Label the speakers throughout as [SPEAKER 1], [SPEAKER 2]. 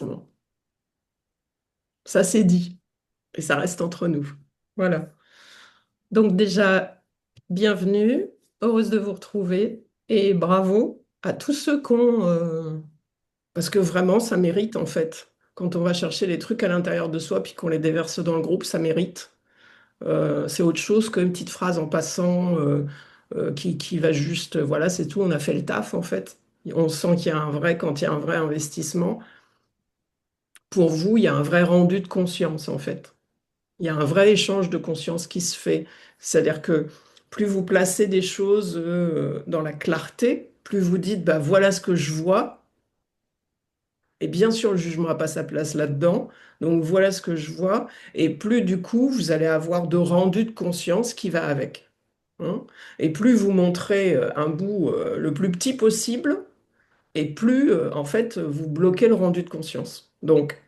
[SPEAKER 1] Bon, ça c'est dit et ça reste entre nous. Voilà. Donc déjà, bienvenue, heureuse de vous retrouver et bravo à tous ceux qui ont... parce que vraiment, ça mérite en fait. Quand on va chercher les trucs à l'intérieur de soi puis qu'on les déverse dans le groupe, ça mérite. C'est autre chose qu'une petite phrase en passant qui va juste... Voilà, c'est tout, on a fait le taf en fait. On sent qu'il y a un vrai, quand il y a un vrai investissement, pour vous, il y a un vrai rendu de conscience en fait. Il y a un vrai échange de conscience qui se fait. C'est-à-dire que plus vous placez des choses dans la clarté, plus vous dites, bah, voilà ce que je vois. Et bien sûr, le jugement n'a pas sa place là-dedans. Donc voilà ce que je vois. Et plus du coup, vous allez avoir de rendu de conscience qui va avec. Hein. Et plus vous montrez un bout le plus petit possible, et plus en fait vous bloquez le rendu de conscience. Donc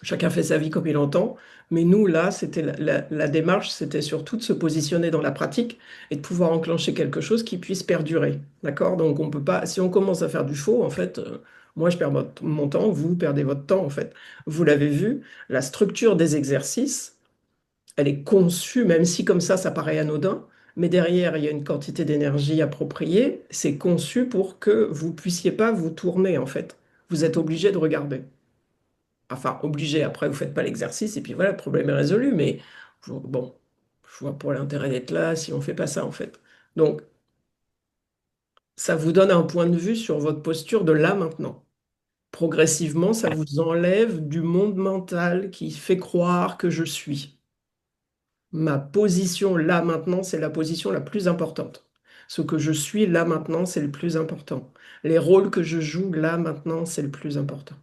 [SPEAKER 1] chacun fait sa vie comme il entend, mais nous, là, c'était la démarche, c'était surtout de se positionner dans la pratique et de pouvoir enclencher quelque chose qui puisse perdurer. D'accord? Donc, on peut pas, si on commence à faire du faux, en fait, moi, je perds mon temps, vous perdez votre temps, en fait. Vous l'avez vu, la structure des exercices, elle est conçue, même si comme ça paraît anodin, mais derrière, il y a une quantité d'énergie appropriée. C'est conçu pour que vous puissiez pas vous tourner, en fait. Vous êtes obligé de regarder. Enfin, obligé, après, vous faites pas l'exercice, et puis voilà, le problème est résolu. Mais bon, je vois pour l'intérêt d'être là si on fait pas ça, en fait. Donc, ça vous donne un point de vue sur votre posture de là maintenant. Progressivement, ça vous enlève du monde mental qui fait croire que je suis. Ma position là maintenant, c'est la position la plus importante. Ce que je suis là maintenant, c'est le plus important. Les rôles que je joue là maintenant, c'est le plus important.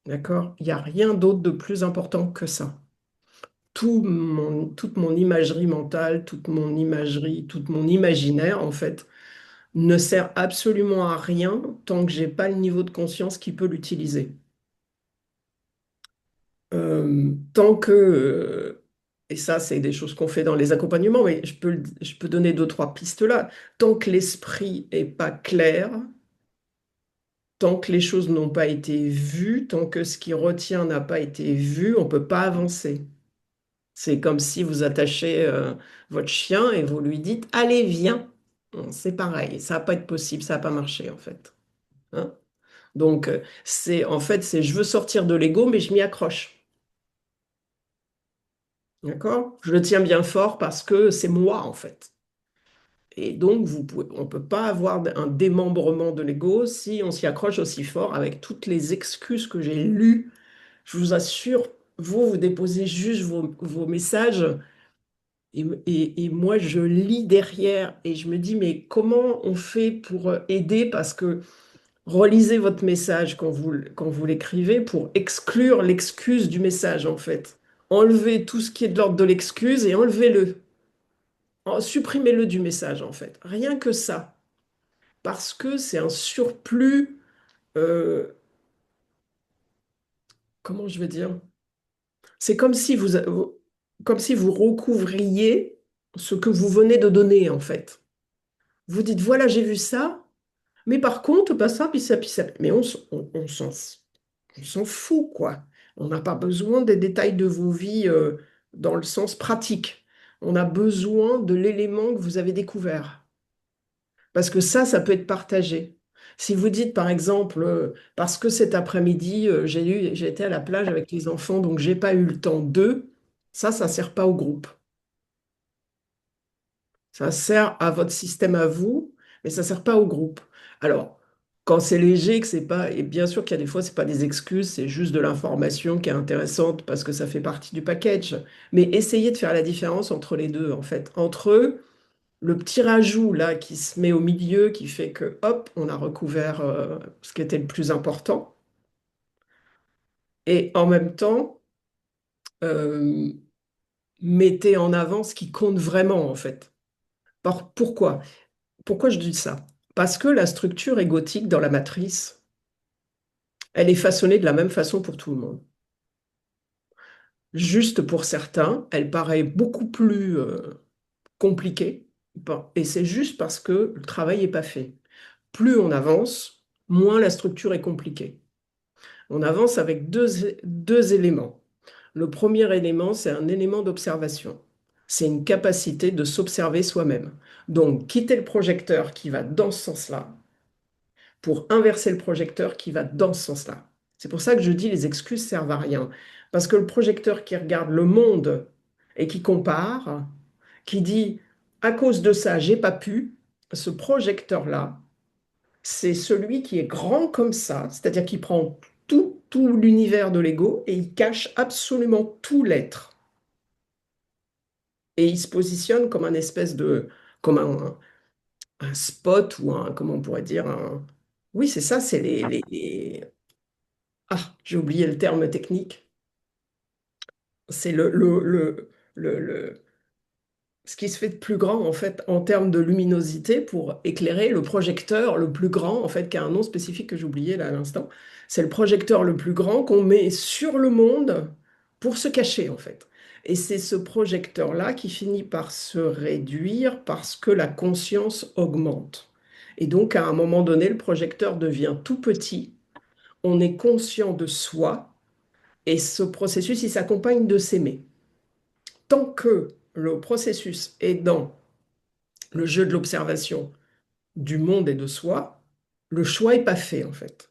[SPEAKER 1] D'accord? Il n'y a rien d'autre de plus important que ça. Toute mon imagerie mentale, toute mon imagerie, tout mon imaginaire, en fait, ne sert absolument à rien tant que j'ai pas le niveau de conscience qui peut l'utiliser. Tant que, et ça, c'est des choses qu'on fait dans les accompagnements, mais je peux donner deux, trois pistes là. Tant que l'esprit est pas clair, tant que les choses n'ont pas été vues, tant que ce qui retient n'a pas été vu, on peut pas avancer. C'est comme si vous attachez votre chien et vous lui dites, allez, viens. C'est pareil, ça va pas être possible, ça va pas marcher en fait. Hein. Donc, c'est en fait, c'est je veux sortir de l'ego, mais je m'y accroche. D'accord? Je le tiens bien fort parce que c'est moi en fait. Et donc, on ne peut pas avoir un démembrement de l'ego si on s'y accroche aussi fort avec toutes les excuses que j'ai lues. Je vous assure, vous déposez juste vos messages. Et moi, je lis derrière et je me dis, mais comment on fait pour aider? Parce que relisez votre message quand vous l'écrivez pour exclure l'excuse du message, en fait. Enlevez tout ce qui est de l'ordre de l'excuse et enlevez-le. Supprimez-le du message, en fait. Rien que ça. Parce que c'est un surplus, euh, comment je vais dire? C'est comme si vous recouvriez ce que vous venez de donner, en fait. Vous dites, voilà, j'ai vu ça. Mais par contre, pas ça, puis ça, puis ça. Mais on s'en fout, quoi. On n'a pas besoin des détails de vos vies dans le sens pratique. On a besoin de l'élément que vous avez découvert. Parce que ça peut être partagé. Si vous dites, par exemple, parce que cet après-midi, j'ai été à la plage avec les enfants, donc j'ai pas eu le temps d'eux, ça sert pas au groupe. Ça sert à votre système à vous, mais ça sert pas au groupe. Alors, quand c'est léger, que c'est pas, et bien sûr qu'il y a des fois, c'est pas des excuses, c'est juste de l'information qui est intéressante parce que ça fait partie du package. Mais essayez de faire la différence entre les deux, en fait. Entre eux, le petit rajout là qui se met au milieu, qui fait que hop, on a recouvert ce qui était le plus important. Et en même temps, euh, mettez en avant ce qui compte vraiment, en fait. Pourquoi? Pourquoi je dis ça? Parce que la structure égotique dans la matrice, elle est façonnée de la même façon pour tout le monde. Juste pour certains, elle paraît beaucoup plus compliquée. Bon, et c'est juste parce que le travail n'est pas fait. Plus on avance, moins la structure est compliquée. On avance avec deux éléments. Le premier élément, c'est un élément d'observation. C'est une capacité de s'observer soi-même. Donc, quitter le projecteur qui va dans ce sens-là pour inverser le projecteur qui va dans ce sens-là. C'est pour ça que je dis les excuses servent à rien. Parce que le projecteur qui regarde le monde et qui compare, qui dit à cause de ça, j'ai pas pu, ce projecteur-là, c'est celui qui est grand comme ça, c'est-à-dire qu'il prend tout l'univers de l'ego et il cache absolument tout l'être. Et il se positionne comme un espèce de, comme un spot ou un, comment on pourrait dire, un... Oui, c'est ça, c'est Ah, j'ai oublié le terme technique. C'est ce qui se fait de plus grand en fait en termes de luminosité pour éclairer le projecteur le plus grand en fait qui a un nom spécifique que j'ai oublié là à l'instant. C'est le projecteur le plus grand qu'on met sur le monde pour se cacher en fait. Et c'est ce projecteur-là qui finit par se réduire parce que la conscience augmente. Et donc à un moment donné, le projecteur devient tout petit. On est conscient de soi et ce processus, il s'accompagne de s'aimer. Tant que le processus est dans le jeu de l'observation du monde et de soi, le choix n'est pas fait en fait.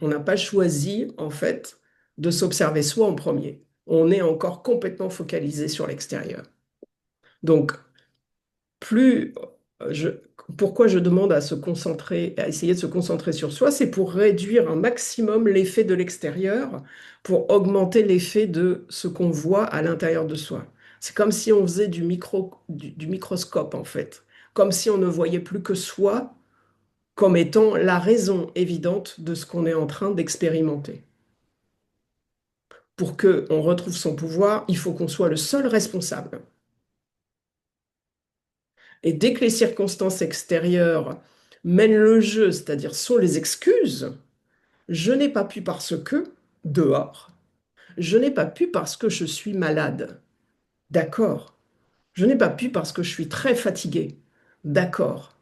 [SPEAKER 1] On n'a pas choisi en fait de s'observer soi en premier. On est encore complètement focalisé sur l'extérieur. Donc, plus je, pourquoi je demande à se concentrer, à essayer de se concentrer sur soi, c'est pour réduire un maximum l'effet de l'extérieur, pour augmenter l'effet de ce qu'on voit à l'intérieur de soi. C'est comme si on faisait du microscope, en fait. Comme si on ne voyait plus que soi comme étant la raison évidente de ce qu'on est en train d'expérimenter. Pour qu'on retrouve son pouvoir, il faut qu'on soit le seul responsable. Et dès que les circonstances extérieures mènent le jeu, c'est-à-dire sont les excuses, je n'ai pas pu parce que, dehors, je n'ai pas pu parce que je suis malade. D'accord. Je n'ai pas pu parce que je suis très fatigué. D'accord.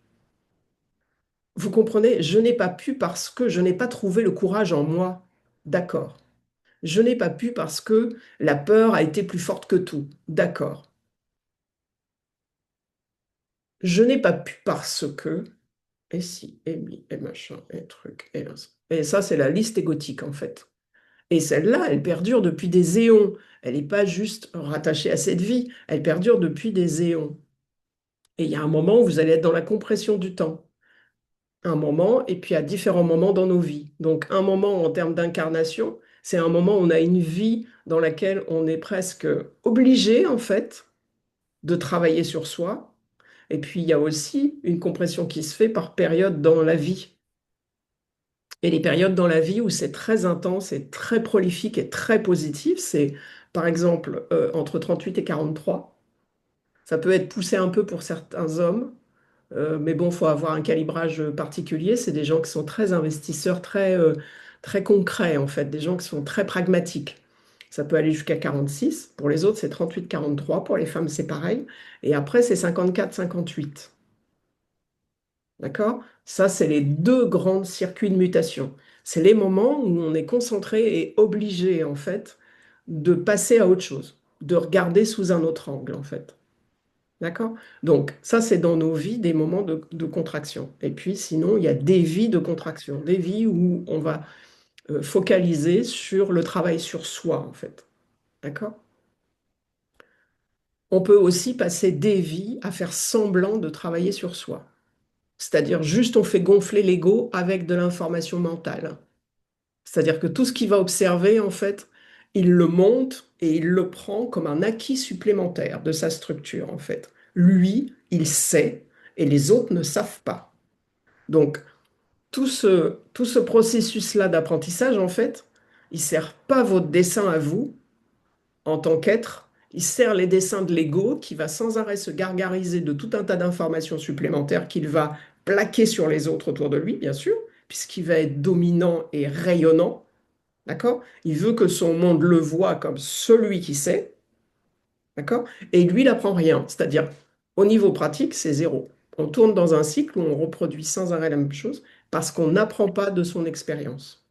[SPEAKER 1] Vous comprenez? Je n'ai pas pu parce que je n'ai pas trouvé le courage en moi. D'accord. Je n'ai pas pu parce que la peur a été plus forte que tout. D'accord. Je n'ai pas pu parce que, et si, et mi, et machin, et truc, et là. Et ça, c'est la liste égotique, en fait. Et celle-là, elle perdure depuis des éons. Elle n'est pas juste rattachée à cette vie, elle perdure depuis des éons. Et il y a un moment où vous allez être dans la compression du temps. Un moment, et puis à différents moments dans nos vies. Donc, un moment en termes d'incarnation, c'est un moment où on a une vie dans laquelle on est presque obligé, en fait, de travailler sur soi. Et puis, il y a aussi une compression qui se fait par période dans la vie. Et les périodes dans la vie où c'est très intense et très prolifique et très positif, c'est par exemple entre 38 et 43. Ça peut être poussé un peu pour certains hommes, mais bon, il faut avoir un calibrage particulier. C'est des gens qui sont très investisseurs, très concrets en fait, des gens qui sont très pragmatiques. Ça peut aller jusqu'à 46. Pour les autres, c'est 38-43. Pour les femmes, c'est pareil. Et après, c'est 54-58. D'accord? Ça, c'est les deux grands circuits de mutation. C'est les moments où on est concentré et obligé, en fait, de passer à autre chose, de regarder sous un autre angle, en fait. D'accord? Donc, ça, c'est dans nos vies des moments de contraction. Et puis, sinon, il y a des vies de contraction, des vies où on va focaliser sur le travail sur soi, en fait. D'accord? On peut aussi passer des vies à faire semblant de travailler sur soi. C'est-à-dire juste on fait gonfler l'ego avec de l'information mentale. C'est-à-dire que tout ce qu'il va observer, en fait, il le monte et il le prend comme un acquis supplémentaire de sa structure, en fait. Lui, il sait et les autres ne savent pas. Donc, tout ce processus-là d'apprentissage, en fait, il ne sert pas votre dessin à vous en tant qu'être, il sert les dessins de l'ego qui va sans arrêt se gargariser de tout un tas d'informations supplémentaires qu'il va plaquer sur les autres autour de lui, bien sûr, puisqu'il va être dominant et rayonnant. D'accord? Il veut que son monde le voit comme celui qui sait. D'accord? Et lui, il n'apprend rien. C'est-à-dire, au niveau pratique, c'est zéro. On tourne dans un cycle où on reproduit sans arrêt la même chose parce qu'on n'apprend pas de son expérience.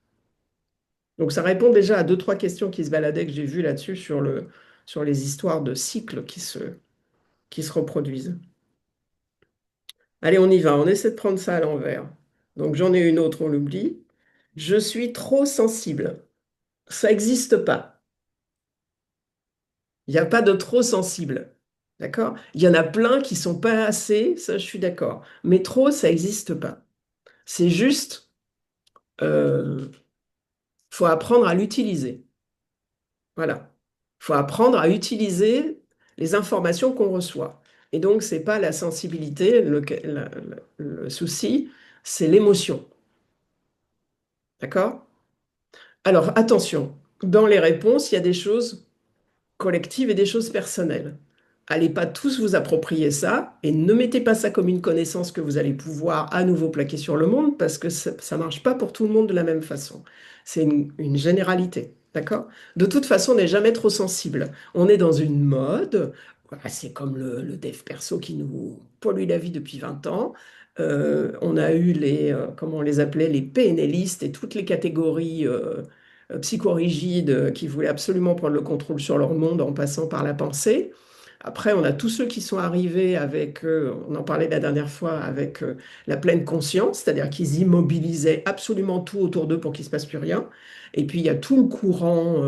[SPEAKER 1] Donc ça répond déjà à deux, trois questions qui se baladaient que j'ai vues là-dessus sur les histoires de cycles qui se reproduisent. Allez, on y va, on essaie de prendre ça à l'envers. Donc j'en ai une autre, on l'oublie. Je suis trop sensible. Ça n'existe pas. Il n'y a pas de trop sensible. D'accord? Il y en a plein qui sont pas assez, ça je suis d'accord. Mais trop, ça n'existe pas. C'est juste, faut apprendre à l'utiliser. Voilà. Il faut apprendre à utiliser les informations qu'on reçoit. Et donc, c'est pas la sensibilité, le souci, c'est l'émotion. D'accord? Alors, attention, dans les réponses, il y a des choses collectives et des choses personnelles. Allez pas tous vous approprier ça et ne mettez pas ça comme une connaissance que vous allez pouvoir à nouveau plaquer sur le monde parce que ça ne marche pas pour tout le monde de la même façon. C'est une généralité, d'accord? De toute façon, on n'est jamais trop sensible. On est dans une mode, voilà, c'est comme le dev perso qui nous pollue la vie depuis 20 ans. On a eu comment on les appelait, les PNListes et toutes les catégories psychorigides qui voulaient absolument prendre le contrôle sur leur monde en passant par la pensée. Après, on a tous ceux qui sont arrivés avec, on en parlait la dernière fois, avec la pleine conscience, c'est-à-dire qu'ils immobilisaient absolument tout autour d'eux pour qu'il ne se passe plus rien. Et puis, il y a tout le courant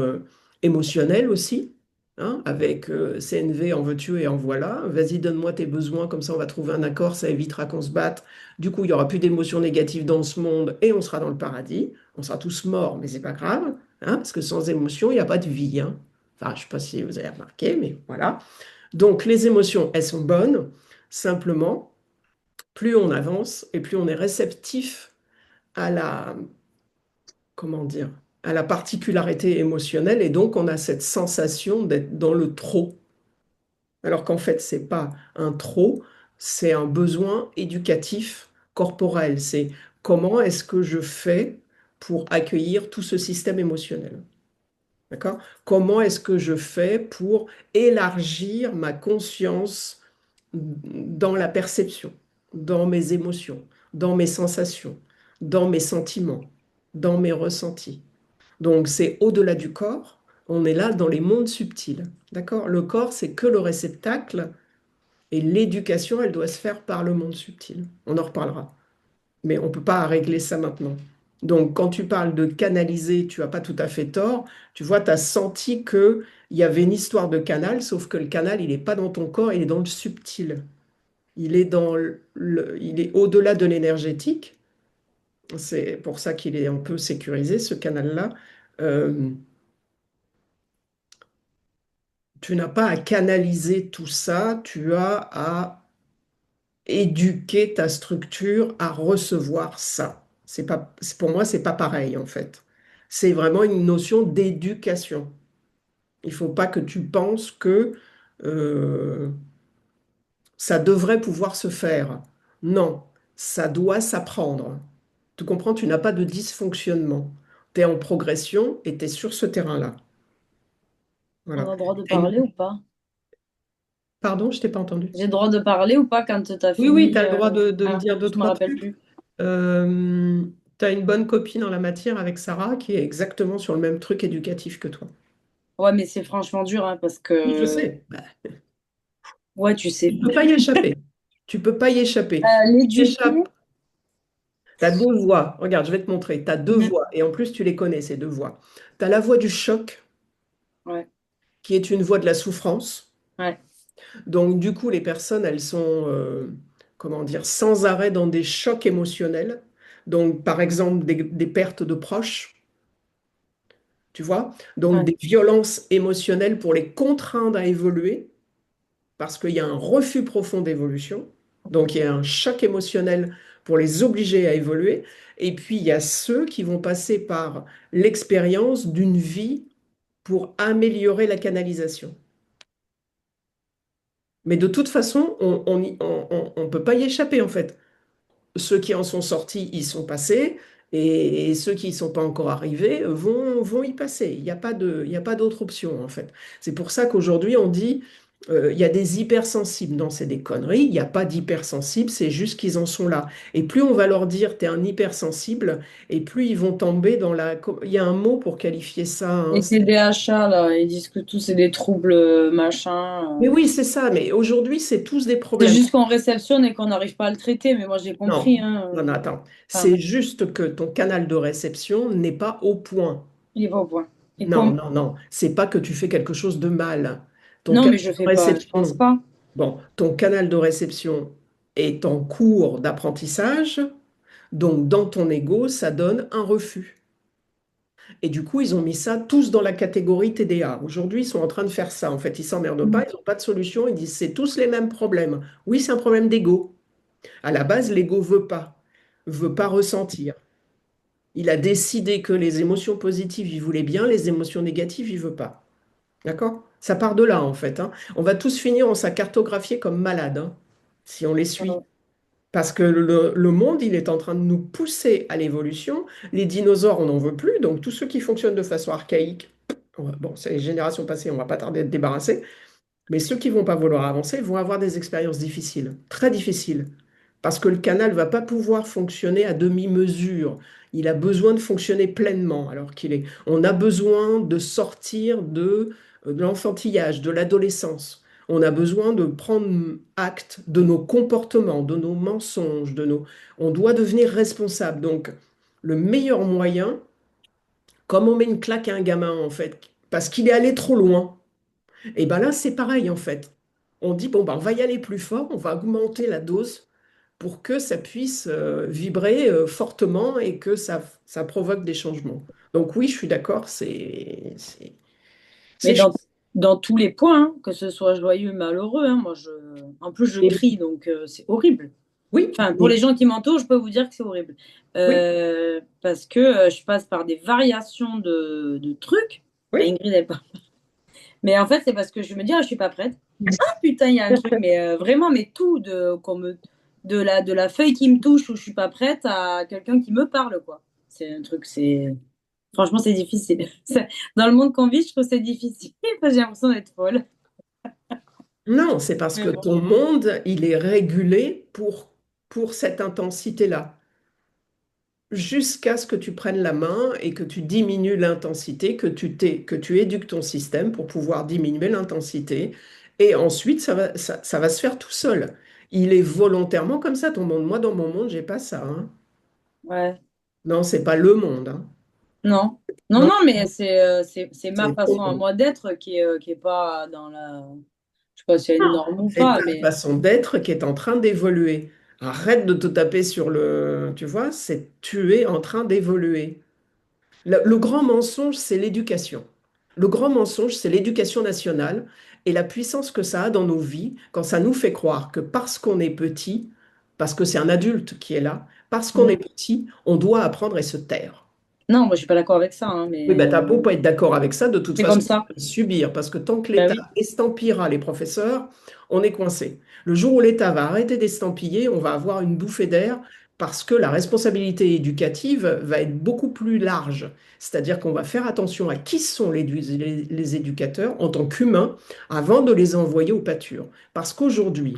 [SPEAKER 1] émotionnel aussi, hein, avec CNV, en veux-tu et en voilà. Vas-y, donne-moi tes besoins, comme ça on va trouver un accord, ça évitera qu'on se batte. Du coup, il n'y aura plus d'émotions négatives dans ce monde et on sera dans le paradis. On sera tous morts, mais c'est pas grave, hein, parce que sans émotion, il n'y a pas de vie, hein. Enfin, je ne sais pas si vous avez remarqué, mais voilà. Donc les émotions, elles sont bonnes. Simplement, plus on avance et plus on est réceptif à la, comment dire, à la particularité émotionnelle et donc on a cette sensation d'être dans le trop. Alors qu'en fait, c'est pas un trop, c'est un besoin éducatif corporel. C'est comment est-ce que je fais pour accueillir tout ce système émotionnel. D'accord? Comment est-ce que je fais pour élargir ma conscience dans la perception, dans mes émotions, dans mes sensations, dans mes sentiments, dans mes ressentis. Donc c'est au-delà du corps, on est là dans les mondes subtils. D'accord? Le corps, c'est que le réceptacle et l'éducation, elle doit se faire par le monde subtil. On en reparlera. Mais on ne peut pas régler ça maintenant. Donc, quand tu parles de canaliser, tu n'as pas tout à fait tort. Tu vois, tu as senti qu'il y avait une histoire de canal, sauf que le canal, il n'est pas dans ton corps, il est dans le subtil. Il est il est au-delà de l'énergétique. C'est pour ça qu'il est un peu sécurisé, ce canal-là. Euh, Tu n'as pas à canaliser tout ça, tu as à éduquer ta structure à recevoir ça. C'est pas, pour moi, c'est pas pareil en fait. C'est vraiment une notion d'éducation. Il faut pas que tu penses que euh, ça devrait pouvoir se faire. Non, ça doit s'apprendre. Tu comprends, tu n'as pas de dysfonctionnement. Tu es en progression et tu es sur ce terrain-là.
[SPEAKER 2] On
[SPEAKER 1] Voilà.
[SPEAKER 2] a le droit de
[SPEAKER 1] T'as
[SPEAKER 2] parler ou pas?
[SPEAKER 1] Pardon, je t'ai pas entendu.
[SPEAKER 2] J'ai le droit de parler ou pas quand tu as
[SPEAKER 1] Oui, oui, tu
[SPEAKER 2] fini?
[SPEAKER 1] as le droit de me
[SPEAKER 2] Ah,
[SPEAKER 1] dire deux,
[SPEAKER 2] je me
[SPEAKER 1] trois
[SPEAKER 2] rappelle
[SPEAKER 1] trucs.
[SPEAKER 2] plus.
[SPEAKER 1] Tu as une bonne copine en la matière avec Sarah qui est exactement sur le même truc éducatif que toi.
[SPEAKER 2] Ouais, mais c'est franchement dur hein, parce
[SPEAKER 1] Oui, je
[SPEAKER 2] que,
[SPEAKER 1] sais. Bah,
[SPEAKER 2] ouais, tu sais.
[SPEAKER 1] tu peux pas y échapper. Tu peux pas y échapper.
[SPEAKER 2] L'éduquer,
[SPEAKER 1] Échappe. Tu as deux voix. Regarde, je vais te montrer. Tu as deux
[SPEAKER 2] mhm,
[SPEAKER 1] voix. Et en plus, tu les connais, ces deux voix. Tu as la voix du choc,
[SPEAKER 2] ouais,
[SPEAKER 1] qui est une voix de la souffrance.
[SPEAKER 2] ouais,
[SPEAKER 1] Donc, du coup, les personnes, elles sont, comment dire, sans arrêt dans des chocs émotionnels. Donc, par exemple, des pertes de proches, tu vois. Donc,
[SPEAKER 2] ouais.
[SPEAKER 1] des violences émotionnelles pour les contraindre à évoluer, parce qu'il y a un refus profond d'évolution. Donc, il y a un choc émotionnel pour les obliger à évoluer. Et puis, il y a ceux qui vont passer par l'expérience d'une vie pour améliorer la canalisation. Mais de toute façon, on peut pas y échapper, en fait. Ceux qui en sont sortis, y sont passés, et ceux qui ne sont pas encore arrivés vont y passer. Il n'y a pas d'autre option, en fait. C'est pour ça qu'aujourd'hui, on dit, Il y a des hypersensibles. Non, c'est des conneries. Il n'y a pas d'hypersensibles, c'est juste qu'ils en sont là. Et plus on va leur dire t'es un hypersensible, et plus ils vont tomber dans la. Il y a un mot pour qualifier ça, hein.
[SPEAKER 2] Et c'est des achats, là. Ils disent que tout, c'est des troubles, machin.
[SPEAKER 1] Mais oui, c'est ça. Mais aujourd'hui, c'est tous des
[SPEAKER 2] C'est
[SPEAKER 1] problèmes.
[SPEAKER 2] juste qu'on réceptionne et qu'on n'arrive pas à le traiter. Mais moi, j'ai compris,
[SPEAKER 1] Non,
[SPEAKER 2] hein.
[SPEAKER 1] non, non, attends.
[SPEAKER 2] Enfin,
[SPEAKER 1] C'est juste que ton canal de réception n'est pas au point.
[SPEAKER 2] il va au point. Et
[SPEAKER 1] Non,
[SPEAKER 2] comme...
[SPEAKER 1] non, non. C'est pas que tu fais quelque chose de mal. Ton
[SPEAKER 2] Non,
[SPEAKER 1] canal
[SPEAKER 2] mais je
[SPEAKER 1] de
[SPEAKER 2] fais pas, je pense
[SPEAKER 1] réception,
[SPEAKER 2] pas.
[SPEAKER 1] bon, ton canal de réception est en cours d'apprentissage. Donc, dans ton ego, ça donne un refus. Et du coup, ils ont mis ça tous dans la catégorie TDA. Aujourd'hui, ils sont en train de faire ça. En fait, ils s'emmerdent pas, ils n'ont pas de solution. Ils disent, c'est tous les mêmes problèmes. Oui, c'est un problème d'ego. À la base, l'ego veut pas ressentir. Il a décidé que les émotions positives, il voulait bien, les émotions négatives, il veut pas. D'accord? Ça part de là, en fait, hein. On va tous finir en sa cartographier comme malades, hein, si on les suit. Parce que le monde, il est en train de nous pousser à l'évolution. Les dinosaures, on n'en veut plus. Donc, tous ceux qui fonctionnent de façon archaïque, bon, c'est les générations passées, on va pas tarder à être débarrassés. Mais ceux qui vont pas vouloir avancer vont avoir des expériences difficiles, très difficiles. Parce que le canal va pas pouvoir fonctionner à demi-mesure. Il a besoin de fonctionner pleinement, alors qu'il est. On a besoin de sortir de l'enfantillage, de l'adolescence. On a besoin de prendre acte de nos comportements, de nos mensonges, de nos. On doit devenir responsable. Donc, le meilleur moyen, comme on met une claque à un gamin, en fait, parce qu'il est allé trop loin, et bien là, c'est pareil, en fait. On dit, bon, ben, on va y aller plus fort, on va augmenter la dose pour que ça puisse vibrer fortement et que ça provoque des changements. Donc oui, je suis d'accord,
[SPEAKER 2] Mais
[SPEAKER 1] c'est chaud.
[SPEAKER 2] dans tous les points, hein, que ce soit joyeux ou malheureux, hein, en plus, je
[SPEAKER 1] Et
[SPEAKER 2] crie, donc c'est horrible.
[SPEAKER 1] oui,
[SPEAKER 2] Enfin, pour les
[SPEAKER 1] mais
[SPEAKER 2] gens qui m'entourent, je peux vous dire que c'est horrible.
[SPEAKER 1] oui,
[SPEAKER 2] Parce que je passe par des variations de trucs. Enfin,
[SPEAKER 1] oui.
[SPEAKER 2] Ingrid, elle parle. Mais en fait, c'est parce que je me dis, ah, je suis pas prête. Ah, putain, il y a un truc, mais vraiment, mais tout, de la feuille qui me touche où je suis pas prête à quelqu'un qui me parle, quoi. C'est un truc, c'est. Franchement, c'est difficile. Dans le monde qu'on vit, je trouve que c'est difficile. J'ai l'impression d'être folle.
[SPEAKER 1] Non, c'est parce
[SPEAKER 2] Mais
[SPEAKER 1] que
[SPEAKER 2] bon.
[SPEAKER 1] ton monde, il est régulé pour cette intensité-là. Jusqu'à ce que tu prennes la main et que tu diminues l'intensité, que tu éduques ton système pour pouvoir diminuer l'intensité. Et ensuite, ça va se faire tout seul. Il est volontairement comme ça, ton monde. Moi, dans mon monde, j'ai pas ça, hein.
[SPEAKER 2] Ouais.
[SPEAKER 1] Non, c'est pas le monde, hein.
[SPEAKER 2] Non. Non,
[SPEAKER 1] Non,
[SPEAKER 2] non, mais c'est ma
[SPEAKER 1] c'est ton
[SPEAKER 2] façon à
[SPEAKER 1] monde.
[SPEAKER 2] moi d'être qui est pas dans la. Je sais pas s'il y a une
[SPEAKER 1] Non,
[SPEAKER 2] norme ou
[SPEAKER 1] c'est
[SPEAKER 2] pas,
[SPEAKER 1] ta
[SPEAKER 2] mais.
[SPEAKER 1] façon d'être qui est en train d'évoluer. Arrête de te taper sur le... Tu vois, c'est tu es en train d'évoluer. Le grand mensonge, c'est l'éducation. Le grand mensonge, c'est l'éducation nationale et la puissance que ça a dans nos vies quand ça nous fait croire que parce qu'on est petit, parce que c'est un adulte qui est là, parce qu'on est
[SPEAKER 2] Mm.
[SPEAKER 1] petit, on doit apprendre et se taire.
[SPEAKER 2] Non, moi, je suis pas d'accord avec ça, hein,
[SPEAKER 1] Oui, bah,
[SPEAKER 2] mais
[SPEAKER 1] t'as beau pas être d'accord avec ça, de toute
[SPEAKER 2] c'est
[SPEAKER 1] façon,
[SPEAKER 2] comme
[SPEAKER 1] tu
[SPEAKER 2] ça.
[SPEAKER 1] vas le subir, parce que tant que
[SPEAKER 2] Bah
[SPEAKER 1] l'État
[SPEAKER 2] oui.
[SPEAKER 1] estampillera les professeurs, on est coincé. Le jour où l'État va arrêter d'estampiller, on va avoir une bouffée d'air, parce que la responsabilité éducative va être beaucoup plus large. C'est-à-dire qu'on va faire attention à qui sont les éducateurs en tant qu'humains avant de les envoyer au pâture. Parce qu'aujourd'hui,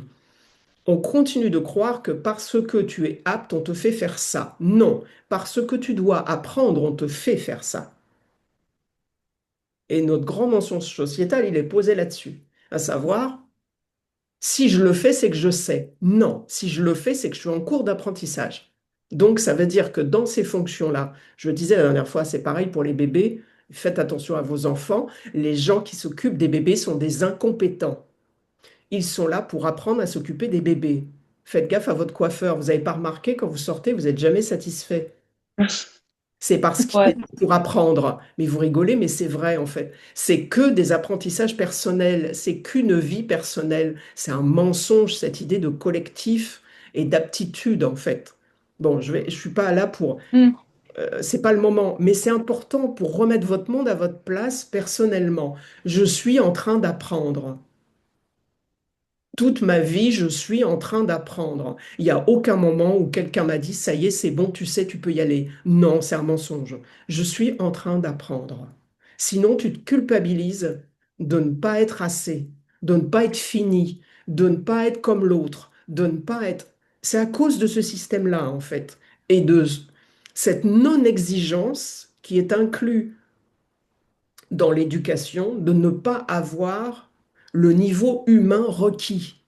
[SPEAKER 1] on continue de croire que parce que tu es apte, on te fait faire ça. Non, parce que tu dois apprendre, on te fait faire ça. Et notre grand mensonge sociétal, il est posé là-dessus. À savoir, si je le fais, c'est que je sais. Non, si je le fais, c'est que je suis en cours d'apprentissage. Donc, ça veut dire que dans ces fonctions-là, je disais la dernière fois, c'est pareil pour les bébés, faites attention à vos enfants, les gens qui s'occupent des bébés sont des incompétents. Ils sont là pour apprendre à s'occuper des bébés. Faites gaffe à votre coiffeur. Vous n'avez pas remarqué, quand vous sortez, vous n'êtes jamais satisfait. C'est parce qu'il est
[SPEAKER 2] Ouais.
[SPEAKER 1] là pour apprendre. Mais vous rigolez, mais c'est vrai en fait. C'est que des apprentissages personnels, c'est qu'une vie personnelle. C'est un mensonge, cette idée de collectif et d'aptitude en fait. Bon, je suis pas là pour,
[SPEAKER 2] Mm.
[SPEAKER 1] c'est pas le moment, mais c'est important pour remettre votre monde à votre place personnellement. Je suis en train d'apprendre. Toute ma vie, je suis en train d'apprendre. Il n'y a aucun moment où quelqu'un m'a dit, ça y est, c'est bon, tu sais, tu peux y aller. Non, c'est un mensonge. Je suis en train d'apprendre. Sinon, tu te culpabilises de ne pas être assez. de ne pas être fini, de ne pas être comme l'autre, de ne pas être... C'est à cause de ce système-là, en fait, et de cette non-exigence qui est inclue dans l'éducation, de ne pas avoir le niveau humain requis,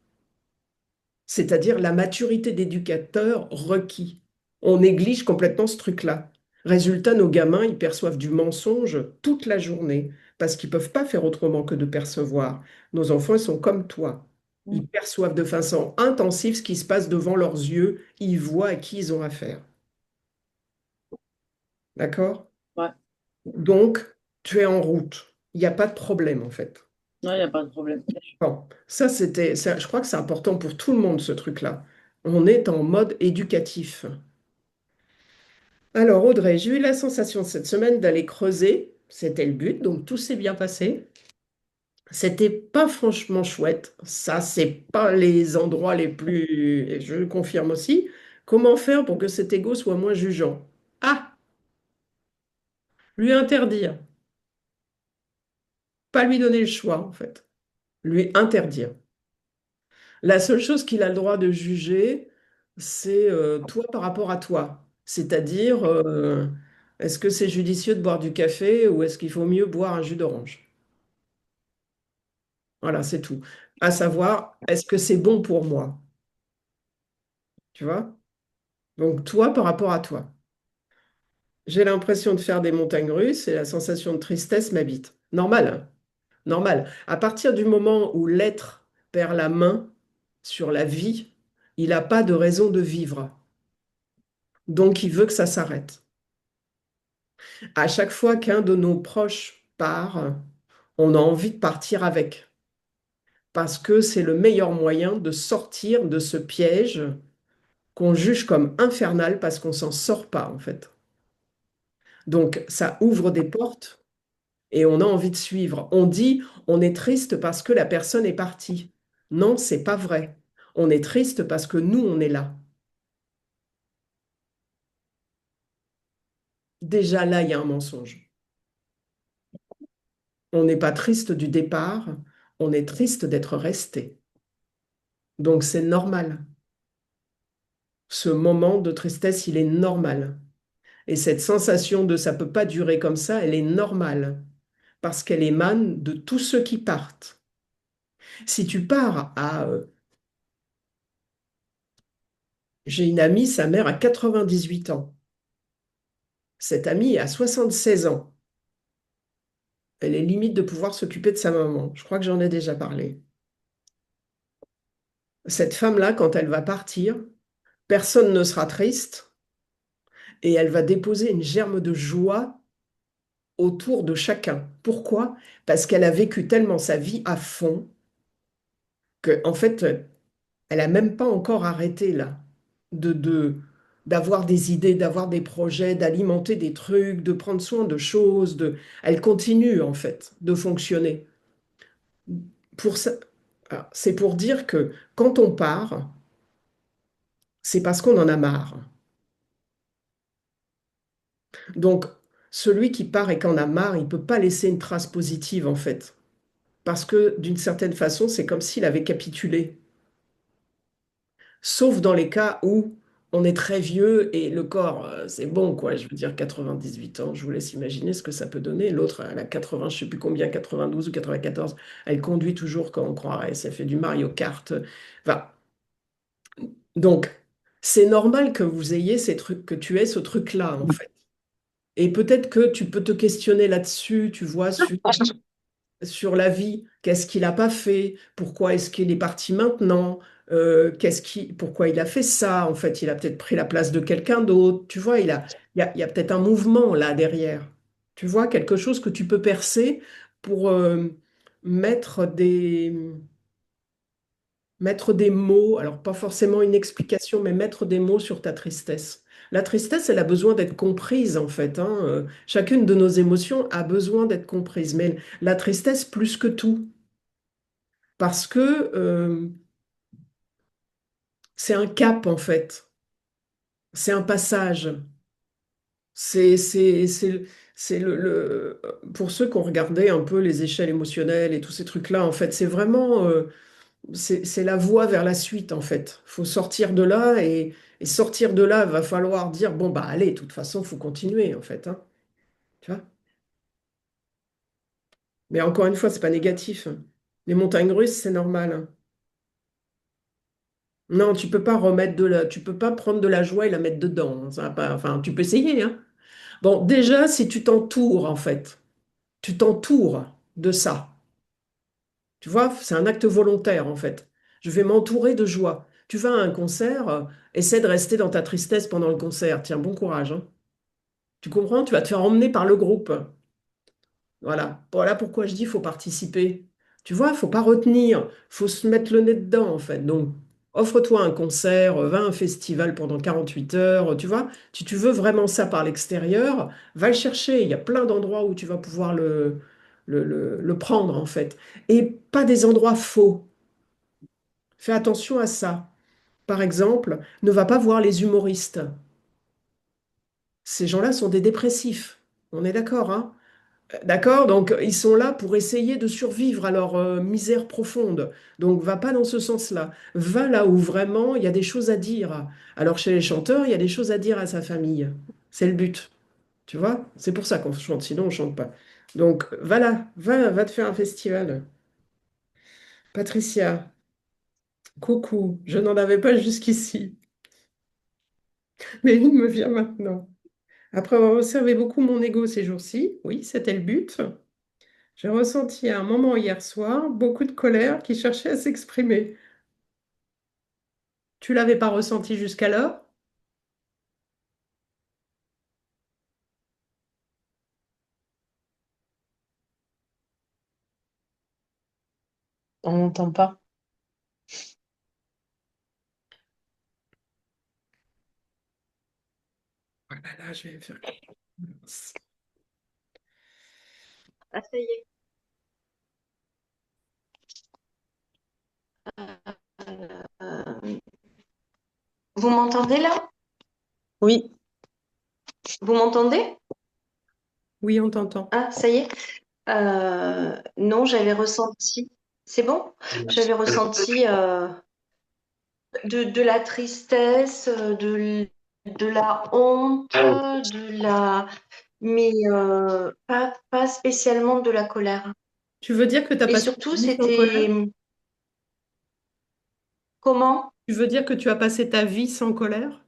[SPEAKER 1] c'est-à-dire la maturité d'éducateur requis. On néglige complètement ce truc-là. Résultat, nos gamins, ils perçoivent du mensonge toute la journée parce qu'ils ne peuvent pas faire autrement que de percevoir. Nos enfants, ils sont comme toi.
[SPEAKER 2] Mm.
[SPEAKER 1] Ils perçoivent de façon intensive ce qui se passe devant leurs yeux. Ils voient à qui ils ont affaire. D'accord?
[SPEAKER 2] Ouais,
[SPEAKER 1] Donc, tu es en route. Il n'y a pas de problème, en fait.
[SPEAKER 2] il n'y a pas de problème.
[SPEAKER 1] Bon, je crois que c'est important pour tout le monde, ce truc-là. On est en mode éducatif. Alors, Audrey, j'ai eu la sensation cette semaine d'aller creuser. C'était le but, donc tout s'est bien passé. C'était pas franchement chouette. Ça, c'est pas les endroits les plus, et je le confirme aussi. Comment faire pour que cet ego soit moins jugeant? Ah, lui interdire. Pas lui donner le choix, en fait. Lui interdire. La seule chose qu'il a le droit de juger, c'est toi par rapport à toi. C'est-à-dire, est-ce que c'est judicieux de boire du café ou est-ce qu'il faut mieux boire un jus d'orange? Voilà, c'est tout. À savoir, est-ce que c'est bon pour moi? Tu vois? Donc, toi par rapport à toi. J'ai l'impression de faire des montagnes russes et la sensation de tristesse m'habite. Normal, hein. Normal. À partir du moment où l'être perd la main sur la vie, il n'a pas de raison de vivre. Donc, il veut que ça s'arrête. À chaque fois qu'un de nos proches part, on a envie de partir avec, parce que c'est le meilleur moyen de sortir de ce piège qu'on juge comme infernal parce qu'on s'en sort pas, en fait. Donc, ça ouvre des portes et on a envie de suivre. On dit, on est triste parce que la personne est partie. Non, c'est pas vrai. On est triste parce que nous, on est là. Déjà là, il y a un mensonge. On n'est pas triste du départ, on est triste d'être resté. Donc, c'est normal. Ce moment de tristesse, il est normal. Et cette sensation de ça peut pas durer comme ça, elle est normale parce qu'elle émane de tous ceux qui partent. Si tu pars à... j'ai une amie, sa mère a 98 ans. Cette amie a 76 ans. Elle est limite de pouvoir s'occuper de sa maman. Je crois que j'en ai déjà parlé. Cette femme-là, quand elle va partir, personne ne sera triste et elle va déposer une germe de joie autour de chacun. Pourquoi? Parce qu'elle a vécu tellement sa vie à fond que, en fait, elle a même pas encore arrêté là d'avoir des idées, d'avoir des projets, d'alimenter des trucs, de prendre soin de choses. Elle continue en fait de fonctionner. Pour ça, c'est pour dire que quand on part, c'est parce qu'on en a marre. Donc, celui qui part et qui en a marre, il peut pas laisser une trace positive en fait. Parce que d'une certaine façon, c'est comme s'il avait capitulé. Sauf dans les cas où on est très vieux et le corps, c'est bon, quoi. Je veux dire, 98 ans, je vous laisse imaginer ce que ça peut donner. L'autre, elle a 80, je sais plus combien, 92 ou 94. Elle conduit toujours quand on croirait. Ça fait du Mario Kart. Enfin, donc, c'est normal que vous ayez ces trucs, que tu aies ce truc-là, en fait. Et peut-être que tu peux te questionner là-dessus, tu vois, sur la vie. Qu'est-ce qu'il n'a pas fait? Pourquoi est-ce qu'il est parti maintenant? Pourquoi il a fait ça? En fait, il a peut-être pris la place de quelqu'un d'autre. Tu vois, il y a peut-être un mouvement là derrière. Tu vois, quelque chose que tu peux percer pour mettre des, mettre des mots, alors pas forcément une explication, mais mettre des mots sur ta tristesse. La tristesse, elle a besoin d'être comprise en fait, hein. Chacune de nos émotions a besoin d'être comprise, mais la tristesse plus que tout, parce que c'est un cap en fait, c'est un passage. C'est, c'est, c'est... C'est pour ceux qui ont regardé un peu les échelles émotionnelles et tous ces trucs-là, en fait, c'est vraiment, c'est la voie vers la suite, en fait. Faut sortir de là et sortir de là, va falloir dire, bon, bah, allez, de toute façon, faut continuer, en fait, hein. Tu vois? Mais encore une fois, c'est pas négatif, hein. Les montagnes russes, c'est normal, hein. Non, tu peux pas remettre tu peux pas prendre de la joie et la mettre dedans, hein. Ça va pas, enfin, tu peux essayer, hein. Bon, déjà, si tu t'entoures, en fait, tu t'entoures de ça. Tu vois, c'est un acte volontaire, en fait. Je vais m'entourer de joie. Tu vas à un concert, essaie de rester dans ta tristesse pendant le concert. Tiens, bon courage, hein. Tu comprends? Tu vas te faire emmener par le groupe. Voilà pourquoi je dis faut participer. Tu vois, faut pas retenir, faut se mettre le nez dedans en fait. Donc, offre-toi un concert, va à un festival pendant 48 heures, tu vois. Si tu veux vraiment ça par l'extérieur, va le chercher. Il y a plein d'endroits où tu vas pouvoir le prendre en fait. Et pas des endroits faux. Fais attention à ça. Par exemple, ne va pas voir les humoristes. Ces gens-là sont des dépressifs. On est d'accord, hein? D'accord? Donc, ils sont là pour essayer de survivre à leur misère profonde. Donc, va pas dans ce sens-là. Va là où vraiment il y a des choses à dire. Alors, chez les chanteurs, il y a des choses à dire à sa famille. C'est le but. Tu vois? C'est pour ça qu'on chante, sinon on chante pas. Donc, va là, va te faire un festival. Patricia, coucou, je n'en avais pas jusqu'ici, mais il me vient maintenant. Après avoir observé beaucoup mon ego ces jours-ci, oui, c'était le but. J'ai ressenti à un moment hier soir beaucoup de colère qui cherchait à s'exprimer. Tu l'avais pas ressenti jusqu'alors?
[SPEAKER 3] On n'entend pas.
[SPEAKER 1] Oh là là, je vais me faire...
[SPEAKER 3] Ah, ça y est. Euh, Vous m'entendez là?
[SPEAKER 1] Oui,
[SPEAKER 3] Vous m'entendez?
[SPEAKER 1] oui, on t'entend.
[SPEAKER 3] Ah, ça y est. Non, j'avais ressenti. C'est bon? J'avais ressenti de la tristesse, de la honte, mais pas spécialement de la colère.
[SPEAKER 1] Tu veux dire que tu as
[SPEAKER 3] Et
[SPEAKER 1] passé
[SPEAKER 3] surtout,
[SPEAKER 1] ta vie sans colère?
[SPEAKER 3] c'était comment?
[SPEAKER 1] Tu veux dire que tu as passé ta vie sans colère?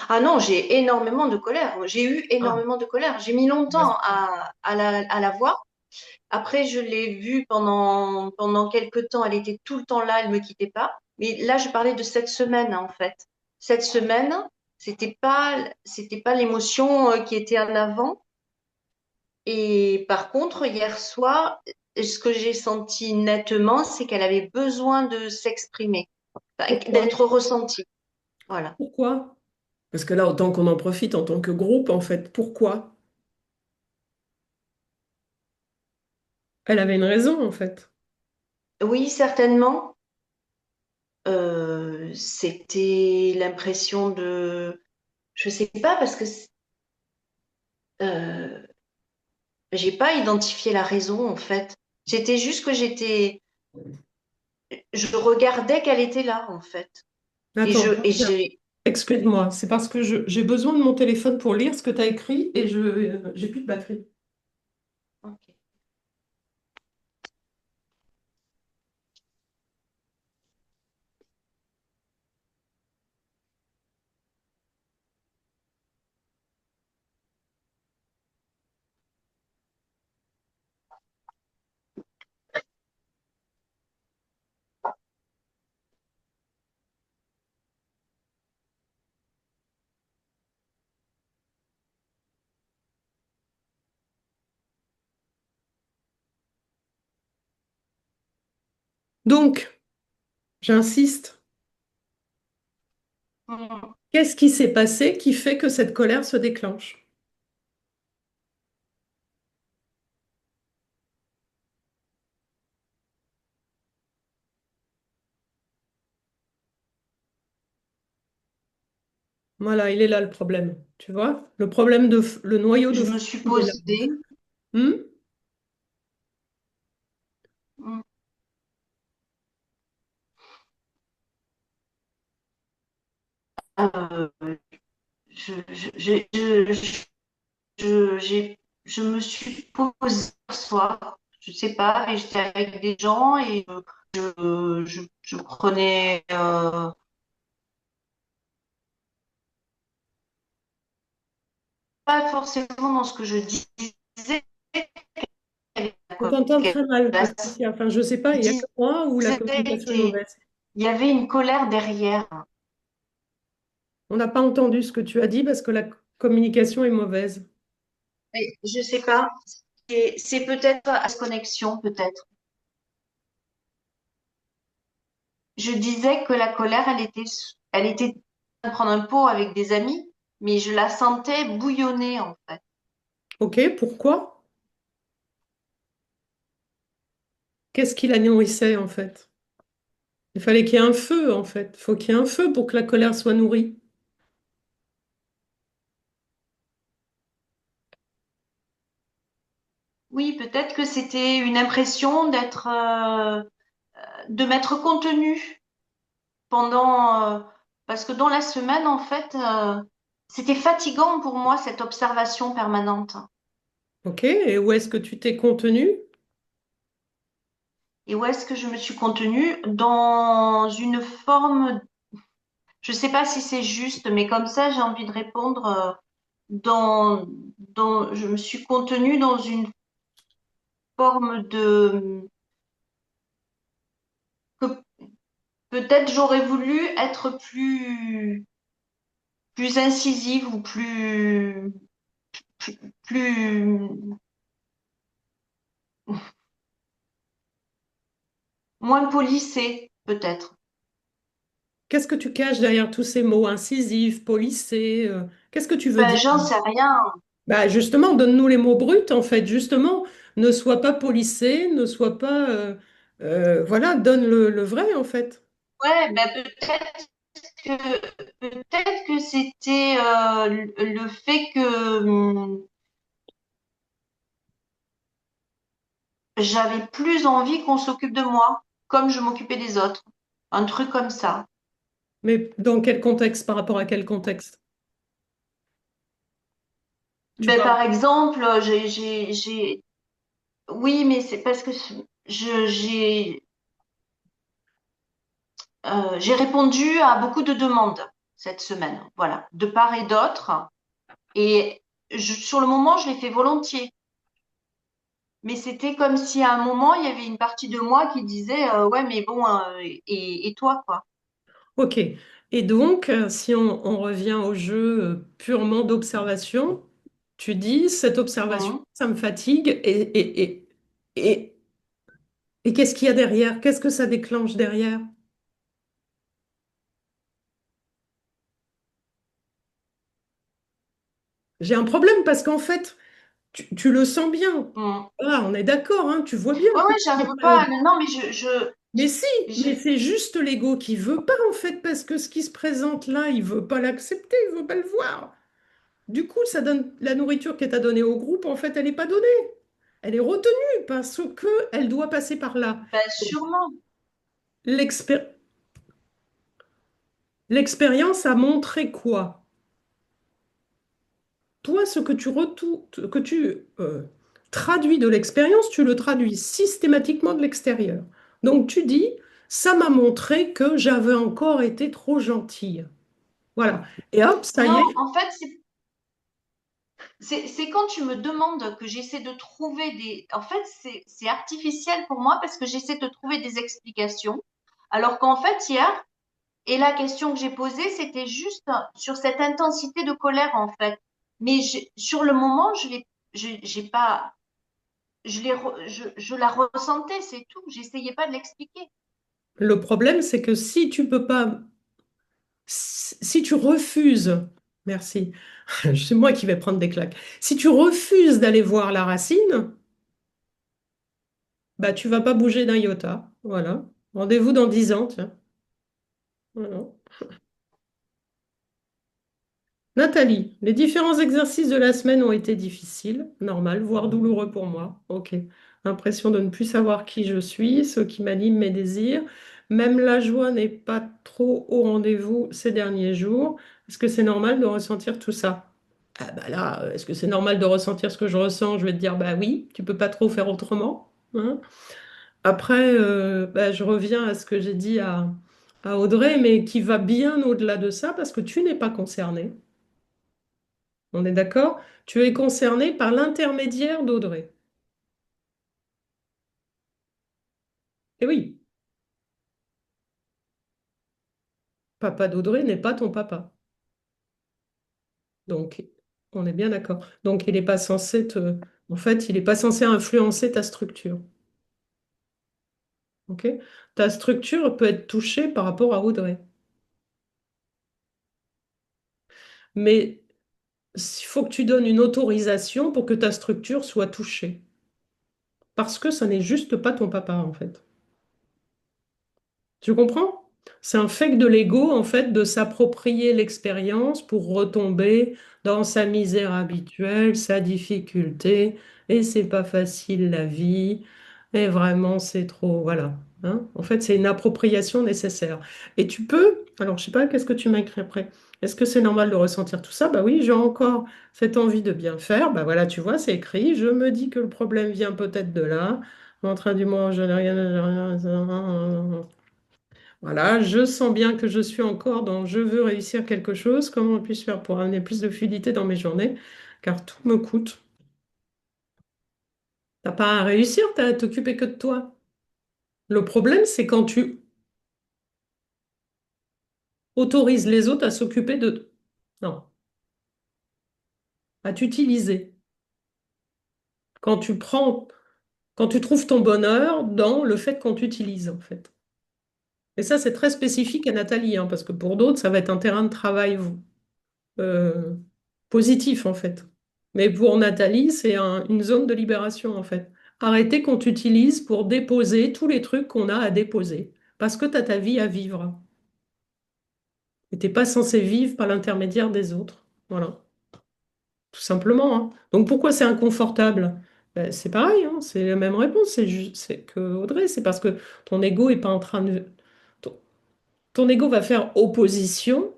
[SPEAKER 3] Ah non, j'ai énormément de colère. J'ai eu
[SPEAKER 1] Ah,
[SPEAKER 3] énormément de colère. J'ai mis longtemps à la voir. Après, je l'ai vue pendant quelques temps. Elle était tout le temps là, elle me quittait pas. Mais là, je parlais de cette semaine, hein, en fait. Cette semaine, c'était pas l'émotion qui était en avant. Et par contre, hier soir, ce que j'ai senti nettement, c'est qu'elle avait besoin de s'exprimer, enfin,
[SPEAKER 1] pourquoi?
[SPEAKER 3] d'être ressentie. Voilà.
[SPEAKER 1] Pourquoi? Parce que là, autant qu'on en profite en tant que groupe, en fait, pourquoi? Elle avait une raison, en fait.
[SPEAKER 3] Oui, certainement. C'était l'impression de, je sais pas, parce que euh, j'ai pas identifié la raison en fait. J'étais juste que je regardais qu'elle était là en fait. Et
[SPEAKER 1] Attends,
[SPEAKER 3] je, et j'ai,
[SPEAKER 1] excuse-moi, c'est parce que j'ai besoin de mon téléphone pour lire ce que tu as écrit et j'ai plus de batterie.
[SPEAKER 3] ok.
[SPEAKER 1] Donc, j'insiste, qu'est-ce qui s'est passé qui fait que cette colère se déclenche? Voilà, il est là le problème. Tu vois? Le problème le noyau de
[SPEAKER 3] Je me
[SPEAKER 1] fond,
[SPEAKER 3] suis
[SPEAKER 1] il est là.
[SPEAKER 3] posée.
[SPEAKER 1] Hmm.
[SPEAKER 3] Mm. Euh, je me suis posée ce soir, je sais pas, et j'étais avec des gens et je prenais pas forcément dans ce que je disais,
[SPEAKER 1] On t'entend très mal,
[SPEAKER 3] la
[SPEAKER 1] Patricia. Enfin, je sais pas, il y a que
[SPEAKER 3] disait
[SPEAKER 1] moi ou la communication est
[SPEAKER 3] et
[SPEAKER 1] mauvaise.
[SPEAKER 3] il y avait une colère derrière.
[SPEAKER 1] On n'a pas entendu ce que tu as dit parce que la communication est mauvaise.
[SPEAKER 3] Et je sais pas, c'est peut-être à cette connexion, peut-être. Je disais que la colère, elle était en train de prendre un pot avec des amis, mais je la sentais bouillonner en fait.
[SPEAKER 1] Ok, pourquoi? Qu'est-ce qui la nourrissait en fait? Il fallait qu'il y ait un feu en fait. Il faut qu'il y ait un feu pour que la colère soit nourrie.
[SPEAKER 3] Oui, peut-être que c'était une impression de m'être contenue pendant, parce que dans la semaine, en fait, c'était fatigant pour moi cette observation permanente.
[SPEAKER 1] Ok, et où est-ce que tu t'es contenu?
[SPEAKER 3] Et où est-ce que je me suis contenue? Dans une forme, je sais pas si c'est juste, mais comme ça, j'ai envie de répondre, je me suis contenue dans une forme que peut-être j'aurais voulu être plus incisive ou plus, moins polissée, peut-être.
[SPEAKER 1] Qu'est-ce que tu caches derrière tous ces mots incisifs, polissés? Qu'est-ce que tu veux
[SPEAKER 3] Ben,
[SPEAKER 1] dire?
[SPEAKER 3] j'en sais rien.
[SPEAKER 1] Bah justement, donne-nous les mots bruts en fait. Justement, ne sois pas polissé, ne sois pas... voilà, donne le vrai en fait.
[SPEAKER 3] Ouais, ben peut-être que c'était le fait que j'avais plus envie qu'on s'occupe de moi, comme je m'occupais des autres. Un truc comme ça.
[SPEAKER 1] Mais dans quel contexte, par rapport à quel contexte? Tu
[SPEAKER 3] Ben,
[SPEAKER 1] parles.
[SPEAKER 3] par exemple, oui, mais c'est parce que j'ai répondu à beaucoup de demandes cette semaine, voilà, de part et d'autre. Et sur le moment, je l'ai fait volontiers. Mais c'était comme si à un moment, il y avait une partie de moi qui disait, ouais, mais bon, et toi, quoi.
[SPEAKER 1] Ok. Et donc, si on revient au jeu purement d'observation, tu dis, cette observation,
[SPEAKER 3] Mhm.
[SPEAKER 1] ça me fatigue. Et, et qu'est-ce qu'il y a derrière? Qu'est-ce que ça déclenche derrière? J'ai un problème parce qu'en fait, tu le sens bien.
[SPEAKER 3] Mhm.
[SPEAKER 1] Ah, on est d'accord, hein, tu vois bien
[SPEAKER 3] Ouais,
[SPEAKER 1] que
[SPEAKER 3] ouais,
[SPEAKER 1] c'est
[SPEAKER 3] j'arrive
[SPEAKER 1] pas-
[SPEAKER 3] pas. Non, mais
[SPEAKER 1] Mais si, mais
[SPEAKER 3] je-
[SPEAKER 1] c'est juste l'ego qui veut pas en fait, parce que ce qui se présente là, il veut pas l'accepter, il veut pas le voir. Du coup, ça donne la nourriture qu'elle t'a donnée au groupe, en fait, elle n'est pas donnée. Elle est retenue parce que elle doit passer par là.
[SPEAKER 3] ben, sûrement.
[SPEAKER 1] L'expé- L'expérience a montré quoi? Toi, ce que que tu traduis de l'expérience, tu le traduis systématiquement de l'extérieur. Donc tu dis, ça m'a montré que j'avais encore été trop gentille. Voilà. Et hop, ça y
[SPEAKER 3] Non,
[SPEAKER 1] est,
[SPEAKER 3] en fait, c'est quand tu me demandes que j'essaie de trouver des... En fait, c'est artificiel pour moi parce que j'essaie de trouver des explications. Alors qu'en fait, hier, et la question que j'ai posée, c'était juste sur cette intensité de colère, en fait. Mais sur le moment, j'ai pas, je la ressentais, c'est tout. J'essayais pas de l'expliquer.
[SPEAKER 1] le problème, c'est que si tu peux pas, si tu refuses, merci, c'est moi qui vais prendre des claques. Si tu refuses d'aller voir la racine, bah tu vas pas bouger d'un iota. Voilà. Rendez-vous dans 10 ans, tiens. Voilà. Nathalie, les différents exercices de la semaine ont été difficiles, normal, voire douloureux pour moi. Ok. L'impression de ne plus savoir qui je suis, ce qui m'anime mes désirs. Même la joie n'est pas trop au rendez-vous ces derniers jours. Est-ce que c'est normal de ressentir tout ça? Ah bah là, est-ce que c'est normal de ressentir ce que je ressens? Je vais te dire, bah oui, tu peux pas trop faire autrement, hein. Après, bah, je reviens à ce que j'ai dit à Audrey, mais qui va bien au-delà de ça, parce que tu n'es pas concerné. On est d'accord? Tu es concerné par l'intermédiaire d'Audrey. Et oui, papa d'Audrey n'est pas ton papa. Donc, on est bien d'accord. Donc, il n'est pas censé te... En fait, il n'est pas censé influencer ta structure. OK? Ta structure peut être touchée par rapport à Audrey. Mais il faut que tu donnes une autorisation pour que ta structure soit touchée. Parce que ça n'est juste pas ton papa, en fait. Tu comprends? C'est un fake de l'ego, en fait, de s'approprier l'expérience pour retomber dans sa misère habituelle, sa difficulté, et c'est pas facile la vie, et vraiment c'est trop, voilà, hein. En fait, c'est une appropriation nécessaire. Et tu peux, alors je sais pas, qu'est-ce que tu m'as écrit après? Est-ce que c'est normal de ressentir tout ça? Bah oui, j'ai encore cette envie de bien faire. Bah voilà, tu vois, c'est écrit. Je me dis que le problème vient peut-être de là. En train du moment, je n'ai rien, voilà, je sens bien que je suis encore dans je veux réussir quelque chose. Comment puis-je faire pour amener plus de fluidité dans mes journées? Car tout me coûte. T'as pas à réussir, t'as à t'occuper que de toi. Le problème, c'est quand tu autorises les autres à s'occuper de... Non, à t'utiliser. Quand tu prends, quand tu trouves ton bonheur dans le fait qu'on t'utilise, en fait. Et ça, c'est très spécifique à Nathalie, hein, parce que pour d'autres, ça va être un terrain de travail euh, positif en fait. Mais pour Nathalie, c'est une zone de libération en fait. Arrêter qu'on t'utilise pour déposer tous les trucs qu'on a à déposer. Parce que tu as ta vie à vivre. Et t'es pas censé vivre par l'intermédiaire des autres. Voilà, tout simplement, hein. Donc pourquoi c'est inconfortable? Ben, c'est pareil, hein, c'est la même réponse. C'est juste, c'est que Audrey, c'est parce que ton ego est pas en train de... Ton, ton ego va faire opposition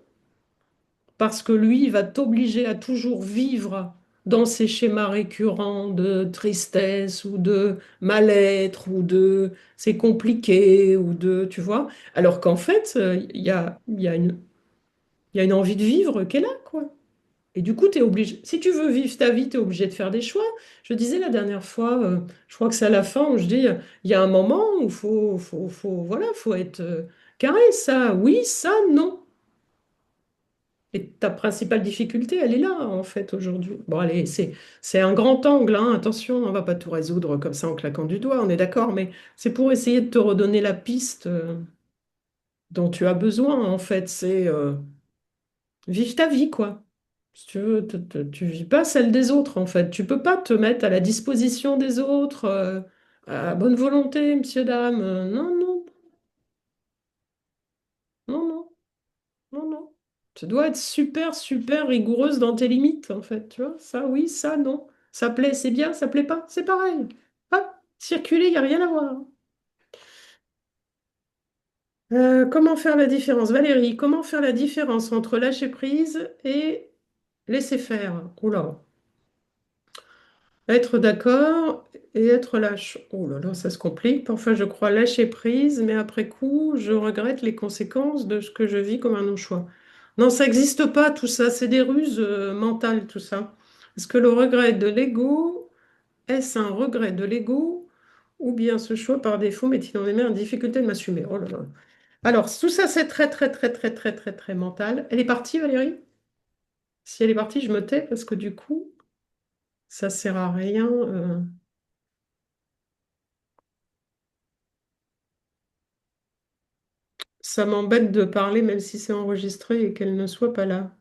[SPEAKER 1] parce que lui, il va t'obliger à toujours vivre dans ces schémas récurrents de tristesse ou de mal-être ou de c'est compliqué ou de, tu vois, alors qu'en fait, il y a une envie de vivre qu'elle a, quoi. Et du coup, tu es obligé, si tu veux vivre ta vie, tu es obligé de faire des choix. Je disais la dernière fois, je crois que c'est à la fin où je dis, il y a un moment où voilà, faut être carré, ça oui, ça non. Et ta principale difficulté, elle est là, en fait, aujourd'hui. Bon, allez, c'est un grand angle, hein. Attention, on va pas tout résoudre comme ça en claquant du doigt, on est d'accord, mais c'est pour essayer de te redonner la piste dont tu as besoin, en fait. C'est vivre ta vie, quoi. Si tu veux, tu vis pas celle des autres, en fait. Tu peux pas te mettre à la disposition des autres, à bonne volonté, monsieur, dame. Non, non, non, non. Non, non. Tu dois être super, super rigoureuse dans tes limites, en fait. Tu vois, ça, oui, ça, non. Ça plaît, c'est bien, ça plaît pas, c'est pareil. Ah, circuler, il n'y a rien à voir. Comment faire la différence? Valérie, comment faire la différence entre lâcher prise et laisser faire? Oula. Être d'accord et être lâche. Oh là là, ça se complique. Parfois, je crois lâcher prise, mais après coup, je regrette les conséquences de ce que je vis comme un non-choix. Non, ça n'existe pas, tout ça. C'est des ruses mentales, tout ça. Est-ce que le regret de l'ego, est-ce un regret de l'ego ou bien ce choix par défaut, mais il en est mis en difficulté de m'assumer? Oh là là. Alors, tout ça, c'est très, très, très, très, très, très, très mental. Elle est partie, Valérie? Si elle est partie, je me tais parce que du coup, ça sert à rien. Ça m'embête de parler même si c'est enregistré et qu'elle ne soit pas là.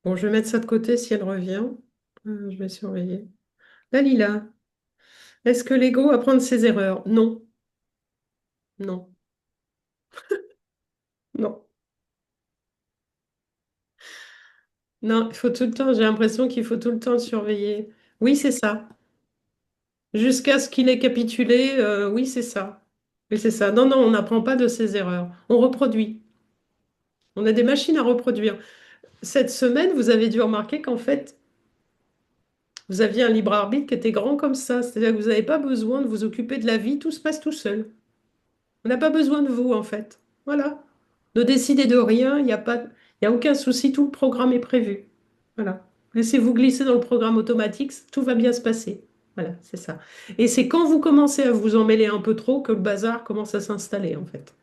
[SPEAKER 1] Bon, je vais mettre ça de côté si elle revient. Je vais surveiller. Dalila, Est-ce que l'ego apprend de ses erreurs? Non, non, non. Non, il faut tout le temps, j'ai l'impression qu'il faut tout le temps le surveiller. Oui, c'est ça. Jusqu'à ce qu'il ait capitulé, oui, c'est ça. Oui, c'est ça. Non, non, on n'apprend pas de ses erreurs. On reproduit. On a des machines à reproduire. Cette semaine, vous avez dû remarquer qu'en fait, vous aviez un libre arbitre qui était grand comme ça. C'est-à-dire que vous n'avez pas besoin de vous occuper de la vie, tout se passe tout seul. On n'a pas besoin de vous, en fait. Voilà. Ne décidez de rien, il n'y a pas, il y a aucun souci, tout le programme est prévu. Voilà. Laissez-vous glisser dans le programme automatique, tout va bien se passer. Voilà, c'est ça. Et c'est quand vous commencez à vous en mêler un peu trop que le bazar commence à s'installer, en fait.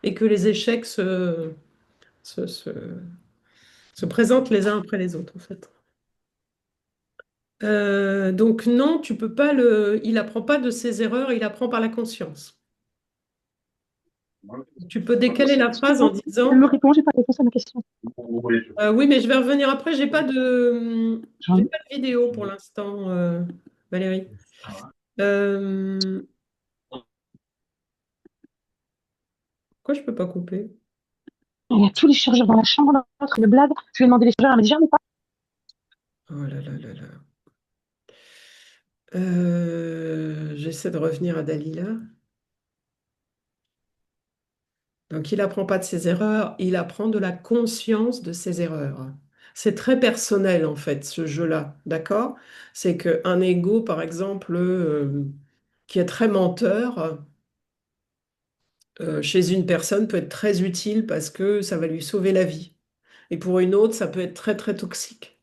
[SPEAKER 1] Et que les échecs se, se- se présentent les uns après les autres, en fait. Donc non, tu peux pas le. Il apprend pas de ses erreurs, il apprend par la conscience. Tu peux décaler la phrase en
[SPEAKER 4] Excuse-moi, elle
[SPEAKER 1] disant
[SPEAKER 4] me répond, j'ai pas réponse à ma question.
[SPEAKER 1] oui, mais je vais revenir après. J'ai
[SPEAKER 4] J'en-
[SPEAKER 1] pas de vidéo pour l'instant, Valérie. Euh, Pourquoi je peux pas couper?
[SPEAKER 4] Il y a tous les chargeurs dans la chambre, l'autre, une blague. Je lui ai demandé les chargeurs, elle m'a dit, j'en ai pas.
[SPEAKER 1] Oh là là là là. J'essaie de revenir à Dalila. Donc, il apprend pas de ses erreurs, il apprend de la conscience de ses erreurs. C'est très personnel, en fait, ce jeu-là, d'accord? C'est qu'un ego, par exemple, qui est très menteur, chez une personne peut être très utile parce que ça va lui sauver la vie. Et pour une autre, ça peut être très, très toxique,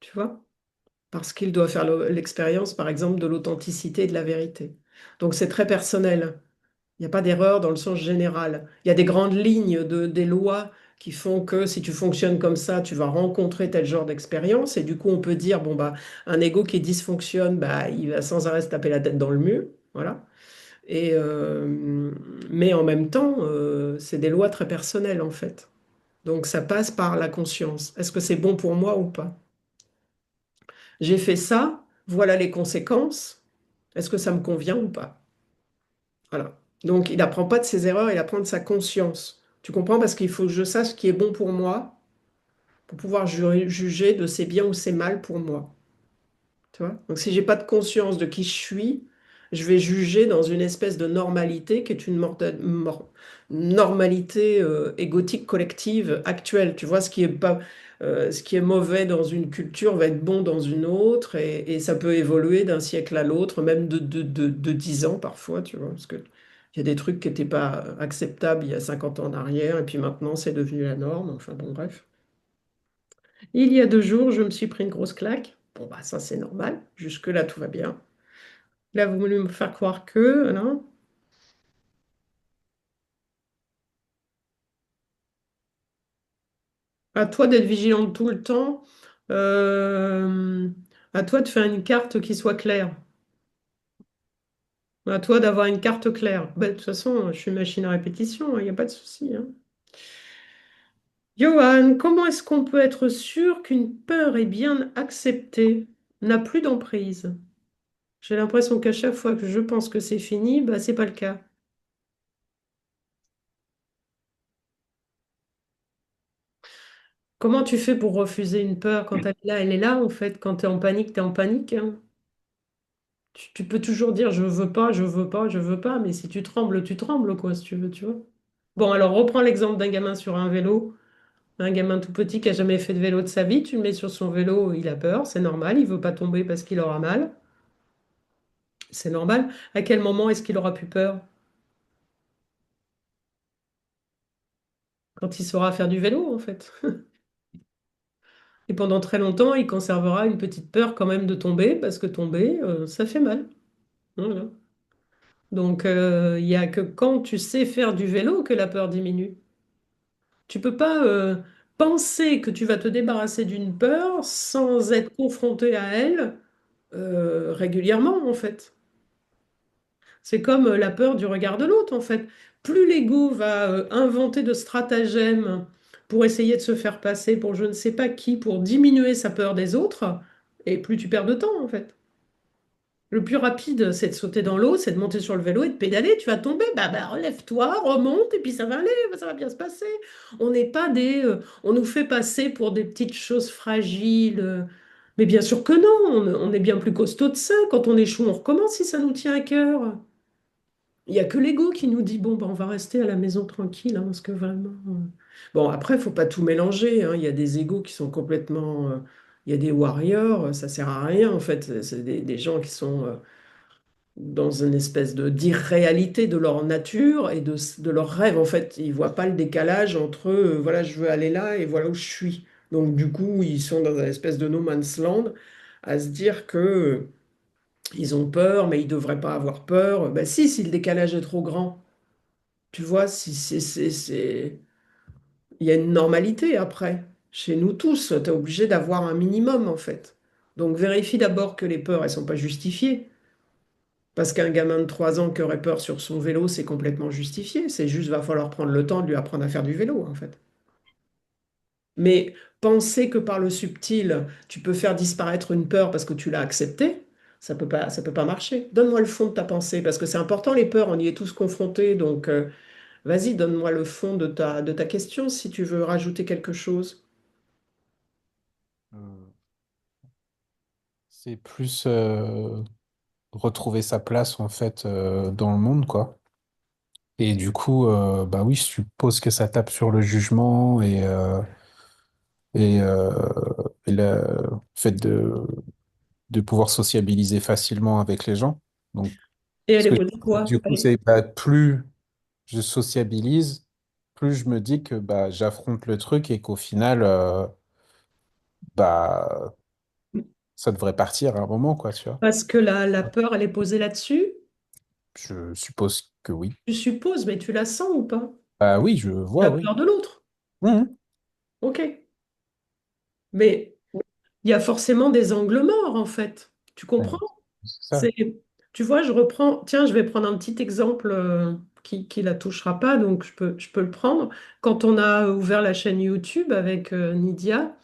[SPEAKER 1] tu vois? Parce qu'il doit faire l'expérience, par exemple, de l'authenticité et de la vérité. Donc, c'est très personnel. Il n'y a pas d'erreur dans le sens général. Il y a des grandes lignes des lois qui font que si tu fonctionnes comme ça, tu vas rencontrer tel genre d'expérience. Et du coup, on peut dire, bon, bah, un ego qui dysfonctionne, bah, il va sans arrêt se taper la tête dans le mur. Voilà. Et, mais en même temps, c'est des lois très personnelles, en fait. Donc, ça passe par la conscience. Est-ce que c'est bon pour moi ou pas? J'ai fait ça, voilà les conséquences. Est-ce que ça me convient ou pas? Voilà. Donc, il n'apprend pas de ses erreurs, il apprend de sa conscience. Tu comprends? Parce qu'il faut que je sache ce qui est bon pour moi pour pouvoir juger de c'est bien ou c'est mal pour moi. Tu vois? Donc, si j'ai pas de conscience de qui je suis, je vais juger dans une espèce de normalité qui est une normalité égotique collective actuelle. Tu vois, ce qui est mauvais dans une culture va être bon dans une autre et ça peut évoluer d'un siècle à l'autre, même de 10 ans parfois, tu vois, parce que il y a des trucs qui n'étaient pas acceptables il y a 50 ans en arrière et puis maintenant c'est devenu la norme. Enfin bon, bref. Il y a 2 jours, je me suis pris une grosse claque. Bon, bah ça c'est normal. Jusque-là, tout va bien. Là, vous voulez me faire croire que, non? À toi d'être vigilante tout le temps. Euh, à toi de faire une carte qui soit claire. À toi d'avoir une carte claire. Bah, de toute façon, je suis machine à répétition, il n'y a pas de souci, hein. Johan, comment est-ce qu'on peut être sûr qu'une peur est bien acceptée, n'a plus d'emprise? J'ai l'impression qu'à chaque fois que je pense que c'est fini, bah, c'est pas le cas. Comment tu fais pour refuser une peur quand elle est là, en fait, quand tu es en panique, tu es en panique, hein. Tu peux toujours dire je veux pas, je veux pas, je veux pas, mais si tu trembles, quoi, si tu veux, tu vois. Bon, alors reprends l'exemple d'un gamin sur un vélo, un gamin tout petit qui a jamais fait de vélo de sa vie, tu le mets sur son vélo, il a peur, c'est normal, il veut pas tomber parce qu'il aura mal, c'est normal. À quel moment est-ce qu'il aura plus peur? Quand il saura faire du vélo, en fait. Et pendant très longtemps, il conservera une petite peur quand même de tomber, parce que tomber, ça fait mal. Voilà. Donc, il n'y a que quand tu sais faire du vélo que la peur diminue. Tu peux pas penser que tu vas te débarrasser d'une peur sans être confronté à elle régulièrement, en fait. C'est comme la peur du regard de l'autre, en fait. Plus l'ego va inventer de stratagèmes pour essayer de se faire passer pour je ne sais pas qui, pour diminuer sa peur des autres, et plus tu perds de temps, en fait. Le plus rapide, c'est de sauter dans l'eau, c'est de monter sur le vélo et de pédaler. Tu vas tomber, bah, relève-toi, remonte, et puis ça va aller, ça va bien se passer. On n'est pas on nous fait passer pour des petites choses fragiles. Mais bien sûr que non, on est bien plus costaud de ça. Quand on échoue, on recommence si ça nous tient à cœur. Il n'y a que l'ego qui nous dit, bon, bah, on va rester à la maison tranquille, hein, parce que vraiment. Bon, après, il faut pas tout mélanger, hein. Il y a des égos qui sont complètement. Il y a des warriors, ça sert à rien, en fait. C'est des gens qui sont dans une espèce de d'irréalité de leur nature et de leur rêve. En fait, ils voient pas le décalage entre, voilà, je veux aller là et voilà où je suis. Donc, du coup, ils sont dans une espèce de no man's land à se dire que. Ils ont peur, mais ils ne devraient pas avoir peur. Ben si le décalage est trop grand, tu vois, si il y a une normalité après. Chez nous tous, tu es obligé d'avoir un minimum en fait. Donc vérifie d'abord que les peurs, elles sont pas justifiées. Parce qu'un gamin de 3 ans qui aurait peur sur son vélo, c'est complètement justifié. C'est juste, va falloir prendre le temps de lui apprendre à faire du vélo en fait. Mais penser que par le subtil, tu peux faire disparaître une peur parce que tu l'as acceptée, ça peut pas marcher. Donne-moi le fond de ta pensée, parce que c'est important, les peurs, on y est tous confrontés. Donc, vas-y, donne-moi le fond de ta question si tu veux rajouter quelque chose.
[SPEAKER 5] Euh, c'est plus retrouver sa place en fait dans le monde, quoi. Et du coup, bah oui, je suppose que ça tape sur le jugement et, euh, et le fait de pouvoir sociabiliser facilement avec les gens. Donc,
[SPEAKER 1] Et
[SPEAKER 5] ce
[SPEAKER 1] elle
[SPEAKER 5] que
[SPEAKER 1] vous dit quoi?
[SPEAKER 5] du coup, c'est bah, plus je sociabilise, plus je me dis que bah, j'affronte le truc et qu'au final, bah, ça devrait partir à un moment, quoi, tu vois.
[SPEAKER 1] Parce que la peur, elle est posée là-dessus.
[SPEAKER 5] Je suppose que oui.
[SPEAKER 1] Tu supposes, mais tu la sens ou pas?
[SPEAKER 5] Bah oui, je
[SPEAKER 1] Tu
[SPEAKER 5] vois,
[SPEAKER 1] as
[SPEAKER 5] oui.
[SPEAKER 1] peur de l'autre.
[SPEAKER 5] Mhm.
[SPEAKER 1] Ok. Mais il y a forcément des angles morts, en fait. Tu
[SPEAKER 5] Ouais,
[SPEAKER 1] comprends?
[SPEAKER 5] c'est ça.
[SPEAKER 1] C'est, tu vois, je reprends, tiens, je vais prendre un petit exemple qui la touchera pas, donc je peux le prendre. Quand on a ouvert la chaîne YouTube avec Nydia,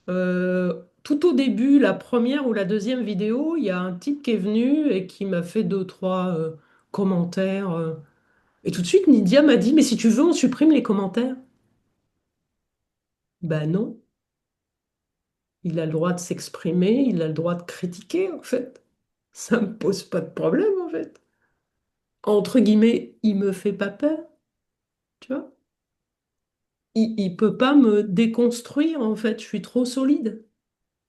[SPEAKER 1] tout au début, la première ou la deuxième vidéo, il y a un type qui est venu et qui m'a fait deux, trois commentaires. Et tout de suite, Nydia m'a dit, mais si tu veux, on supprime les commentaires. Ben non, il a le droit de s'exprimer, il a le droit de critiquer, en fait. Ça me pose pas de problème, en fait. Entre guillemets, il me fait pas peur, tu vois. Il peut pas me déconstruire, en fait. Je suis trop solide.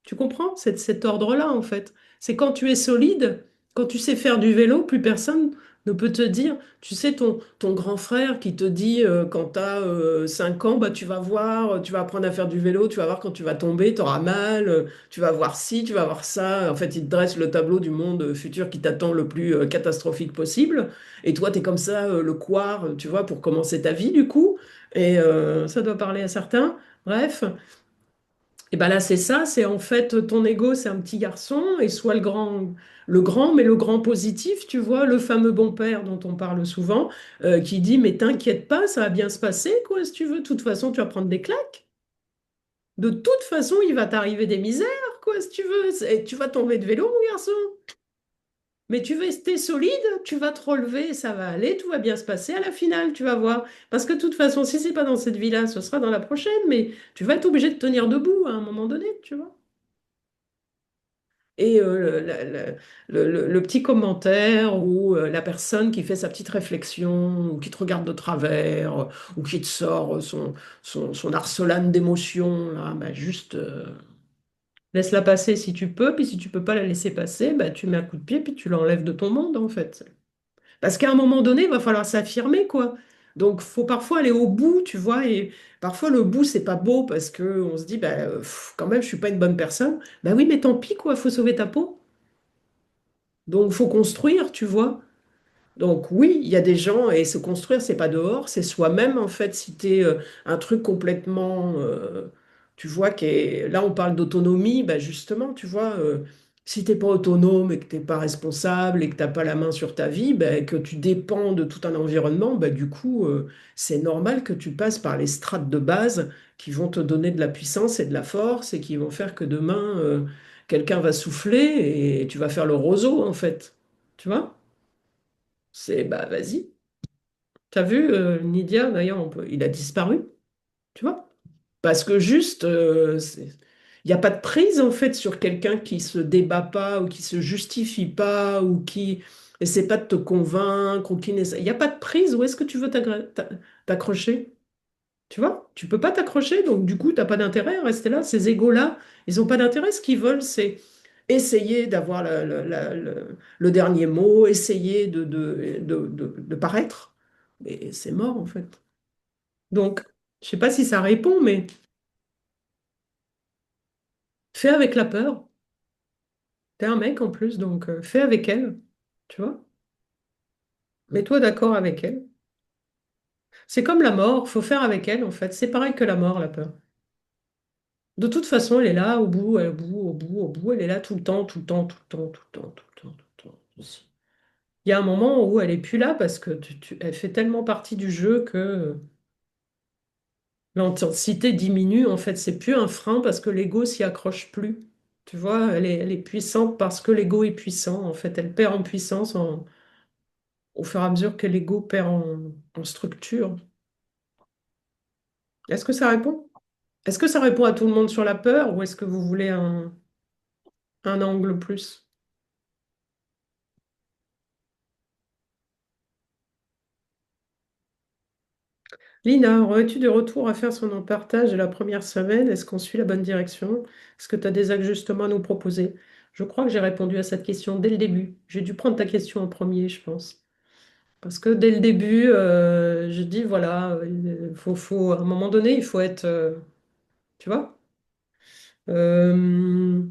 [SPEAKER 1] Tu comprends? C'est de cet ordre-là, en fait. C'est quand tu es solide, quand tu sais faire du vélo, plus personne ne peut te dire, tu sais, ton grand frère qui te dit quand tu as 5 ans, bah, tu vas voir, tu vas apprendre à faire du vélo, tu vas voir quand tu vas tomber, tu auras mal, tu vas voir ci, tu vas voir ça. En fait, il te dresse le tableau du monde futur qui t'attend le plus catastrophique possible. Et toi, tu es comme ça, le couard, tu vois, pour commencer ta vie, du coup. Et ça doit parler à certains. Bref. Et ben là, c'est ça, c'est en fait ton ego, c'est un petit garçon, et soit le grand, mais le grand positif, tu vois, le fameux bon père dont on parle souvent, qui dit, mais t'inquiète pas, ça va bien se passer, quoi, si tu veux, de toute façon, tu vas prendre des claques. De toute façon, il va t'arriver des misères, quoi, si tu veux, tu vas tomber de vélo, mon garçon. Mais tu vas rester solide, tu vas te relever, ça va aller, tout va bien se passer à la finale, tu vas voir. Parce que de toute façon, si c'est pas dans cette vie-là, ce sera dans la prochaine, mais tu vas être obligé de tenir debout à un moment donné, tu vois. Et le petit commentaire ou la personne qui fait sa petite réflexion ou qui te regarde de travers ou qui te sort son arsenal d'émotions, là, bah, juste laisse-la passer si tu peux, puis si tu peux pas la laisser passer, bah, tu mets un coup de pied puis tu l'enlèves de ton monde en fait. Parce qu'à un moment donné, il va falloir s'affirmer, quoi. Donc, faut parfois aller au bout, tu vois, et parfois le bout, c'est pas beau parce que on se dit, bah, quand même, je suis pas une bonne personne. Bah oui, mais tant pis, quoi, faut sauver ta peau. Donc, faut construire, tu vois. Donc oui, il y a des gens, et se construire, c'est pas dehors, c'est soi-même en fait. Si t'es un truc complètement, tu vois, là on parle d'autonomie, bah justement, tu vois, si t'es pas autonome et que t'es pas responsable et que t'as pas la main sur ta vie, bah, que tu dépends de tout un environnement, bah du coup, c'est normal que tu passes par les strates de base qui vont te donner de la puissance et de la force et qui vont faire que demain, quelqu'un va souffler et tu vas faire le roseau, en fait. Tu vois? C'est, bah, vas-y. T'as vu, Nidia, d'ailleurs, il a disparu, tu vois? Parce que juste, il n'y a pas de prise, en fait, sur quelqu'un qui se débat pas ou qui se justifie pas ou qui essaie pas de te convaincre ou qui n'essaie... Il n'y a pas de prise. Où est-ce que tu veux t'accrocher? Tu vois, tu peux pas t'accrocher, donc du coup, t'as pas d'intérêt à rester là. Ces égos-là, ils ont pas d'intérêt. Ce qu'ils veulent, c'est essayer d'avoir le dernier mot, essayer de paraître. Mais c'est mort, en fait. Donc, je sais pas si ça répond, mais fais avec la peur. T'es un mec en plus, donc fais avec elle. Tu vois? Mets-toi d'accord avec elle. C'est comme la mort, faut faire avec elle, en fait. C'est pareil que la mort, la peur. De toute façon, elle est là, au bout, au bout, au bout, au bout, elle est là tout le temps, tout le temps, tout le temps, tout le temps, tout le temps, tout le temps. Il y a un moment où elle est plus là parce que elle fait tellement partie du jeu que l'intensité diminue. En fait, c'est plus un frein parce que l'ego s'y accroche plus. Tu vois, elle est puissante parce que l'ego est puissant. En fait, elle perd en puissance au fur et à mesure que l'ego perd en structure. Est-ce que ça répond? Est-ce que ça répond à tout le monde sur la peur ou est-ce que vous voulez un angle plus? Lina, aurais-tu des retours à faire sur nos partages de la première semaine? Est-ce qu'on suit la bonne direction? Est-ce que tu as des ajustements à nous proposer? Je crois que j'ai répondu à cette question dès le début. J'ai dû prendre ta question en premier, je pense. Parce que dès le début, je dis, voilà, à un moment donné, il faut être, tu vois, euh,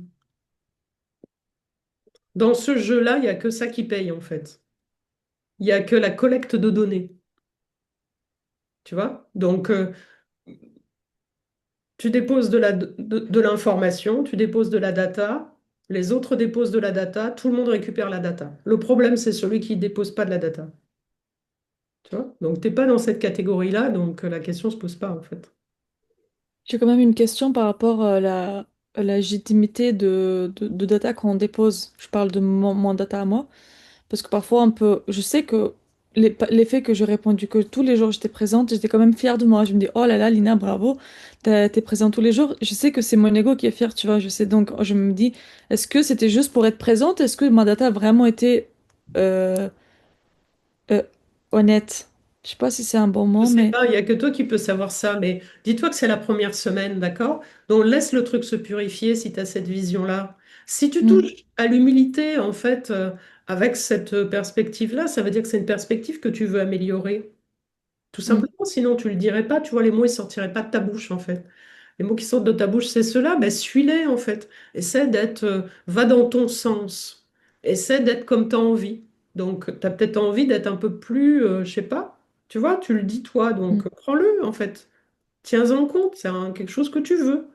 [SPEAKER 1] dans ce jeu-là, il n'y a que ça qui paye, en fait. Il n'y a que la collecte de données, tu vois? Donc, tu déposes de l'information, tu déposes de la data, les autres déposent de la data, tout le monde récupère la data. Le problème, c'est celui qui ne dépose pas de la data. Tu vois? Donc, tu n'es pas dans cette catégorie-là, donc la question ne se pose pas, en fait.
[SPEAKER 6] J'ai quand même une question par rapport à la légitimité de data qu'on dépose. Je parle de mon data à moi. Parce que parfois, on peut. Je sais que les faits que j'ai répondu, que tous les jours j'étais présente, j'étais quand même fière de moi. Je me dis, oh là là, Lina, bravo, t'es présente tous les jours. Je sais que c'est mon ego qui est fier, tu vois. Je sais donc, je me dis, est-ce que c'était juste pour être présente? Est-ce que ma data a vraiment été euh, euh, honnête? Je sais pas si c'est un bon
[SPEAKER 1] Je
[SPEAKER 6] mot,
[SPEAKER 1] sais
[SPEAKER 6] mais.
[SPEAKER 1] pas, il n'y a que toi qui peux savoir ça, mais dis-toi que c'est la première semaine, d'accord? Donc laisse le truc se purifier si tu as cette vision-là. Si tu
[SPEAKER 6] Hmm,
[SPEAKER 1] touches à l'humilité, en fait, avec cette perspective-là, ça veut dire que c'est une perspective que tu veux améliorer. Tout
[SPEAKER 6] hmm.
[SPEAKER 1] simplement, sinon tu le dirais pas, tu vois, les mots, ils sortiraient pas de ta bouche, en fait. Les mots qui sortent de ta bouche, c'est ceux-là, ben suis-les, en fait. Essaie d'être, va dans ton sens. Essaie d'être comme tu as envie. Donc, tu as peut-être envie d'être un peu plus, je sais pas, tu vois, tu le dis toi,
[SPEAKER 6] Hmm.
[SPEAKER 1] donc prends-le, en fait. Tiens-en compte, c'est quelque chose que tu veux.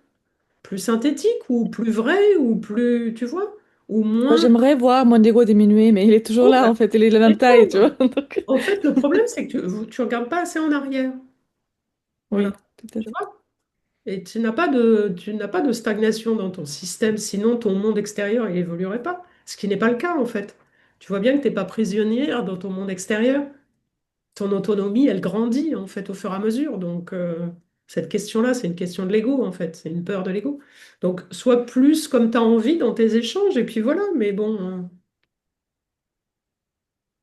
[SPEAKER 1] Plus synthétique ou plus vrai ou plus, tu vois, ou
[SPEAKER 6] Bah,
[SPEAKER 1] moins.
[SPEAKER 6] j'aimerais voir mon ego diminuer, mais il est toujours
[SPEAKER 1] Oh,
[SPEAKER 6] là,
[SPEAKER 1] bah,
[SPEAKER 6] en fait. Il est de la même taille, tu vois.
[SPEAKER 1] énorme.
[SPEAKER 6] Donc,
[SPEAKER 1] En fait, le problème, c'est que tu regardes pas assez en arrière. Voilà.
[SPEAKER 6] oui,
[SPEAKER 1] Tu
[SPEAKER 6] peut-être.
[SPEAKER 1] vois? Et tu n'as pas de stagnation dans ton système, sinon ton monde extérieur, il évoluerait pas. Ce qui n'est pas le cas, en fait. Tu vois bien que tu n'es pas prisonnière dans ton monde extérieur. Ton autonomie, elle grandit, en fait, au fur et à mesure. Donc, cette question-là, c'est une question de l'ego, en fait. C'est une peur de l'ego. Donc, sois plus comme tu as envie dans tes échanges, et puis voilà. Mais bon,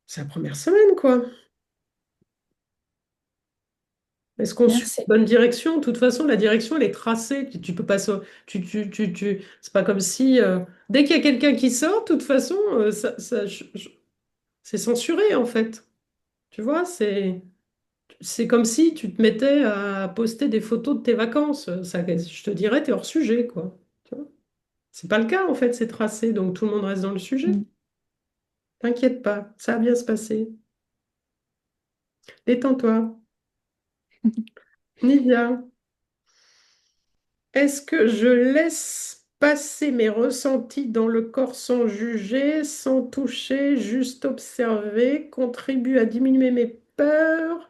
[SPEAKER 1] c'est la première semaine, quoi. Est-ce qu'on suit la
[SPEAKER 6] Merci.
[SPEAKER 1] bonne direction? De toute façon, la direction, elle est tracée. Tu peux pas. C'est pas comme si. Dès qu'il y a quelqu'un qui sort, de toute façon, c'est censuré, en fait. Tu vois, c'est comme si tu te mettais à poster des photos de tes vacances. Ça, je te dirais, t'es hors sujet, quoi. Tu vois? C'est pas le cas, en fait, c'est tracé. Donc tout le monde reste dans le sujet.
[SPEAKER 6] Hmm.
[SPEAKER 1] T'inquiète pas, ça va bien se passer. Détends-toi. Nidia. Est-ce que je laisse passer mes ressentis dans le corps sans juger, sans toucher, juste observer, contribue à diminuer mes peurs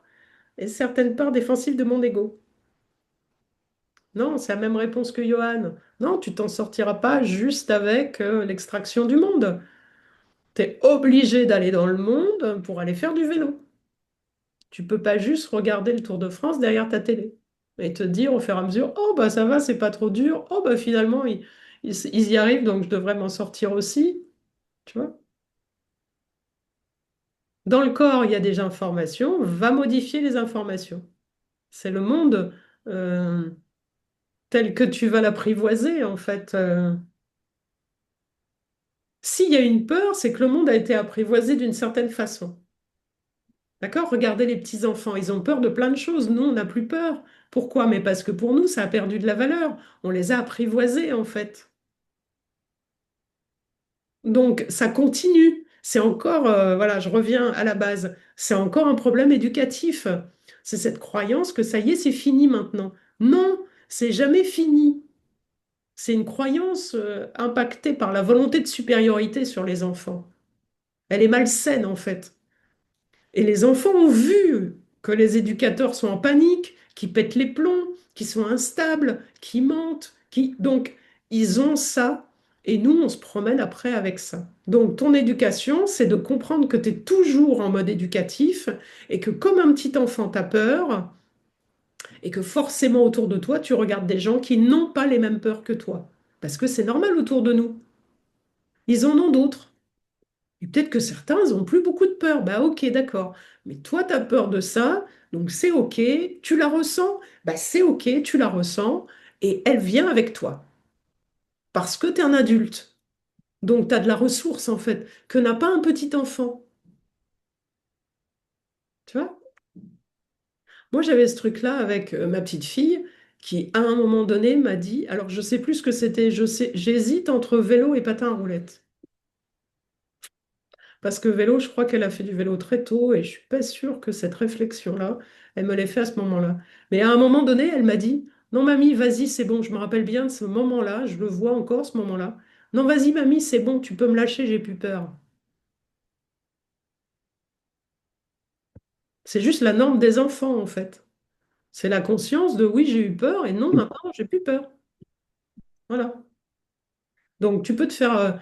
[SPEAKER 1] et certaines peurs défensives de mon ego? Non, c'est la même réponse que Johan. Non, tu t'en sortiras pas juste avec l'extraction du monde. Tu es obligé d'aller dans le monde pour aller faire du vélo. Tu peux pas juste regarder le Tour de France derrière ta télé et te dire au fur et à mesure, oh bah ça va, c'est pas trop dur. Oh bah finalement, ils y arrivent, donc je devrais m'en sortir aussi. Tu vois? Dans le corps, il y a des informations, va modifier les informations. C'est le monde euh, tel que tu vas l'apprivoiser, en fait. S'il y a une peur, c'est que le monde a été apprivoisé d'une certaine façon. D'accord? Regardez les petits-enfants, ils ont peur de plein de choses. Nous, on n'a plus peur. Pourquoi? Mais parce que pour nous, ça a perdu de la valeur. On les a apprivoisés, en fait. Donc, ça continue. C'est encore, voilà, je reviens à la base. C'est encore un problème éducatif. C'est cette croyance que ça y est, c'est fini maintenant. Non, c'est jamais fini. C'est une croyance impactée par la volonté de supériorité sur les enfants. Elle est malsaine, en fait. Et les enfants ont vu que les éducateurs sont en panique, qui pètent les plombs, qui sont instables, qui mentent, qui... Donc, ils ont ça, et nous, on se promène après avec ça. Donc, ton éducation, c'est de comprendre que tu es toujours en mode éducatif, et que comme un petit enfant, tu as peur, et que forcément autour de toi, tu regardes des gens qui n'ont pas les mêmes peurs que toi. Parce que c'est normal autour de nous. Ils en ont d'autres. Et peut-être que certains n'ont plus beaucoup de peur. Bah ok, d'accord. Mais toi, tu as peur de ça, donc c'est ok. Tu la ressens, bah c'est ok, tu la ressens, et elle vient avec toi. Parce que tu es un adulte. Donc tu as de la ressource, en fait, que n'a pas un petit enfant. Tu vois? Moi, j'avais ce truc-là avec ma petite fille, qui, à un moment donné, m'a dit, alors je sais plus ce que c'était, j'hésite entre vélo et patin à roulettes. Parce que vélo, je crois qu'elle a fait du vélo très tôt et je suis pas sûre que cette réflexion-là, elle me l'ait fait à ce moment-là. Mais à un moment donné, elle m'a dit, non, mamie, vas-y, c'est bon, je me rappelle bien de ce moment-là, je le vois encore, ce moment-là. Non, vas-y, mamie, c'est bon, tu peux me lâcher, j'ai plus peur. C'est juste la norme des enfants, en fait. C'est la conscience de oui, j'ai eu peur et non, maintenant, j'ai plus peur. Voilà. Donc, tu peux te faire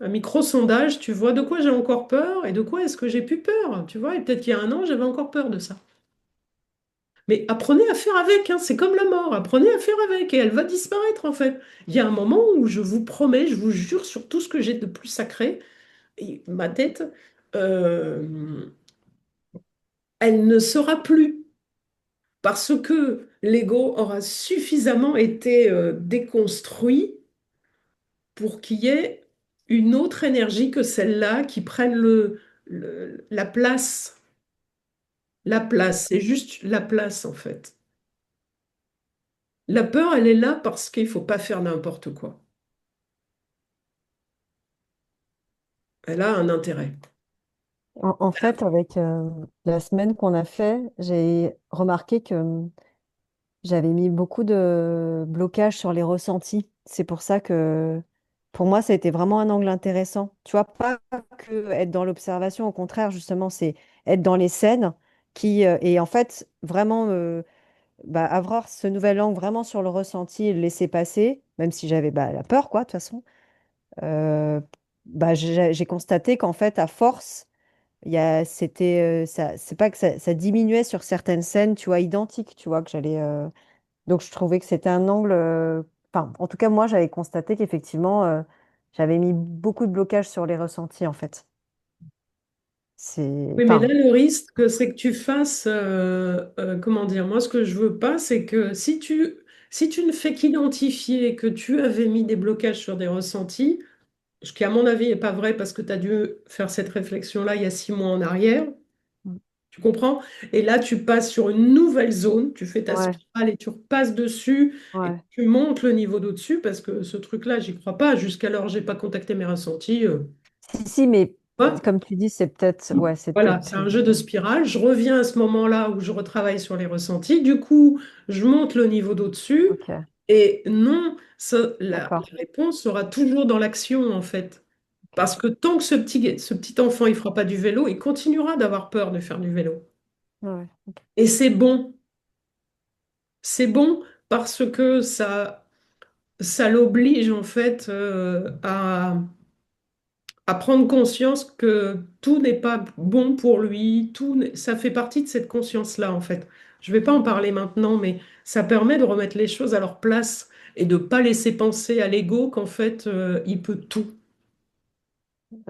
[SPEAKER 1] un micro-sondage, tu vois de quoi j'ai encore peur et de quoi est-ce que j'ai plus peur, tu vois, et peut-être qu'il y a un an, j'avais encore peur de ça. Mais apprenez à faire avec, hein, c'est comme la mort, apprenez à faire avec et elle va disparaître en fait. Il y a un moment où je vous promets, je vous jure sur tout ce que j'ai de plus sacré, et ma tête, euh, elle ne sera plus parce que l'ego aura suffisamment été déconstruit pour qu'il y ait une autre énergie que celle-là qui prenne la place. La place, c'est juste la place en fait. La peur, elle est là parce qu'il ne faut pas faire n'importe quoi. Elle a un intérêt.
[SPEAKER 7] En fait, avec la semaine qu'on a fait, j'ai remarqué que j'avais mis beaucoup de blocage sur les ressentis. C'est pour ça que pour moi, ça a été vraiment un angle intéressant. Tu vois, pas que être dans l'observation, au contraire, justement, c'est être dans les scènes et en fait, vraiment avoir ce nouvel angle vraiment sur le ressenti et le laisser passer, même si j'avais la peur, quoi, de toute façon. Euh, j'ai constaté qu'en fait, à force, c'est pas que ça diminuait sur certaines scènes, tu vois, identiques, tu vois, que j'allais. Donc, je trouvais que c'était un angle. Enfin, en tout cas, moi, j'avais constaté qu'effectivement, j'avais mis beaucoup de blocage sur les ressentis, en fait.
[SPEAKER 1] Oui, mais là,
[SPEAKER 7] Enfin,
[SPEAKER 1] le risque, c'est que tu fasses, comment dire, moi, ce que je veux pas, c'est que si tu ne fais qu'identifier que tu avais mis des blocages sur des ressentis, ce qui, à mon avis, n'est pas vrai parce que tu as dû faire cette réflexion-là il y a 6 mois en arrière, tu comprends? Et là, tu passes sur une nouvelle zone, tu fais ta
[SPEAKER 7] ouais,
[SPEAKER 1] spirale et tu repasses dessus et
[SPEAKER 7] ouais.
[SPEAKER 1] tu montes le niveau d'au-dessus parce que ce truc-là, j'y crois pas. Jusqu'alors, j'ai pas contacté mes ressentis.
[SPEAKER 7] Si, mais
[SPEAKER 1] Ouais.
[SPEAKER 7] comme tu dis, c'est peut-être
[SPEAKER 1] Voilà, c'est un jeu de spirale. Je reviens à ce moment-là où je retravaille sur les ressentis. Du coup, je monte le niveau d'au-dessus.
[SPEAKER 7] ok,
[SPEAKER 1] Et non,
[SPEAKER 7] d'accord.
[SPEAKER 1] la réponse sera toujours dans l'action, en fait.
[SPEAKER 7] Ok,
[SPEAKER 1] Parce que tant que ce petit enfant, il fera pas du vélo, il continuera d'avoir peur de faire du vélo.
[SPEAKER 7] ouais, ok.
[SPEAKER 1] Et c'est bon. C'est bon parce que ça l'oblige en fait à prendre conscience que tout n'est pas bon pour lui, ça fait partie de cette conscience-là en fait. Je ne vais pas en parler maintenant, mais ça permet de remettre les choses à leur place et de ne pas laisser penser à l'ego qu'en fait il peut tout.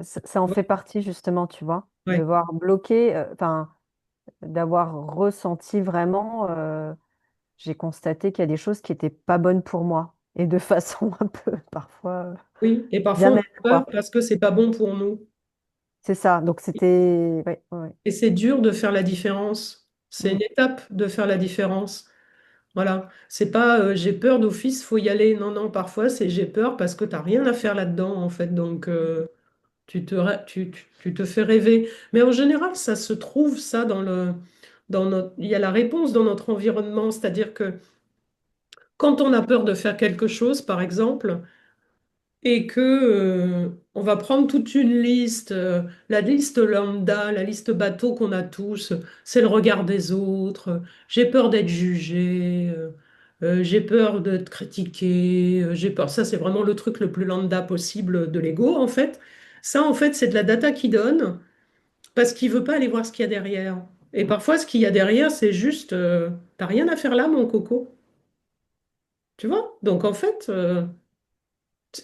[SPEAKER 7] Ça en fait partie justement, tu vois, de
[SPEAKER 1] Ouais.
[SPEAKER 7] voir bloqué, enfin, d'avoir ressenti vraiment, j'ai constaté qu'il y a des choses qui n'étaient pas bonnes pour moi. Et de façon un peu, parfois,
[SPEAKER 1] Oui, et parfois
[SPEAKER 7] bien
[SPEAKER 1] on a
[SPEAKER 7] nette,
[SPEAKER 1] peur
[SPEAKER 7] quoi.
[SPEAKER 1] parce que c'est pas bon pour nous.
[SPEAKER 7] C'est ça. Donc c'était. Ouais, ouais.
[SPEAKER 1] Et c'est dur de faire la différence. C'est
[SPEAKER 7] Mm,
[SPEAKER 1] une étape de faire la différence. Voilà. C'est pas j'ai peur d'office, faut y aller. Non, non, parfois c'est j'ai peur parce que tu n'as rien à faire là-dedans, en fait. Donc tu te fais rêver. Mais en général, ça se trouve, ça, il y a la réponse dans notre environnement. C'est-à-dire que quand on a peur de faire quelque chose, par exemple, et que on va prendre toute une liste, la liste lambda, la liste bateau qu'on a tous, c'est le regard des autres, j'ai peur d'être jugé, j'ai peur d'être critiqué, j'ai peur. Ça, c'est vraiment le truc le plus lambda possible de l'ego, en fait. Ça, en fait, c'est de la data qui donne parce qu'il veut pas aller voir ce qu'il y a derrière. Et parfois, ce qu'il y a derrière, c'est juste, t'as rien à faire là, mon coco. Tu vois? Donc, en fait,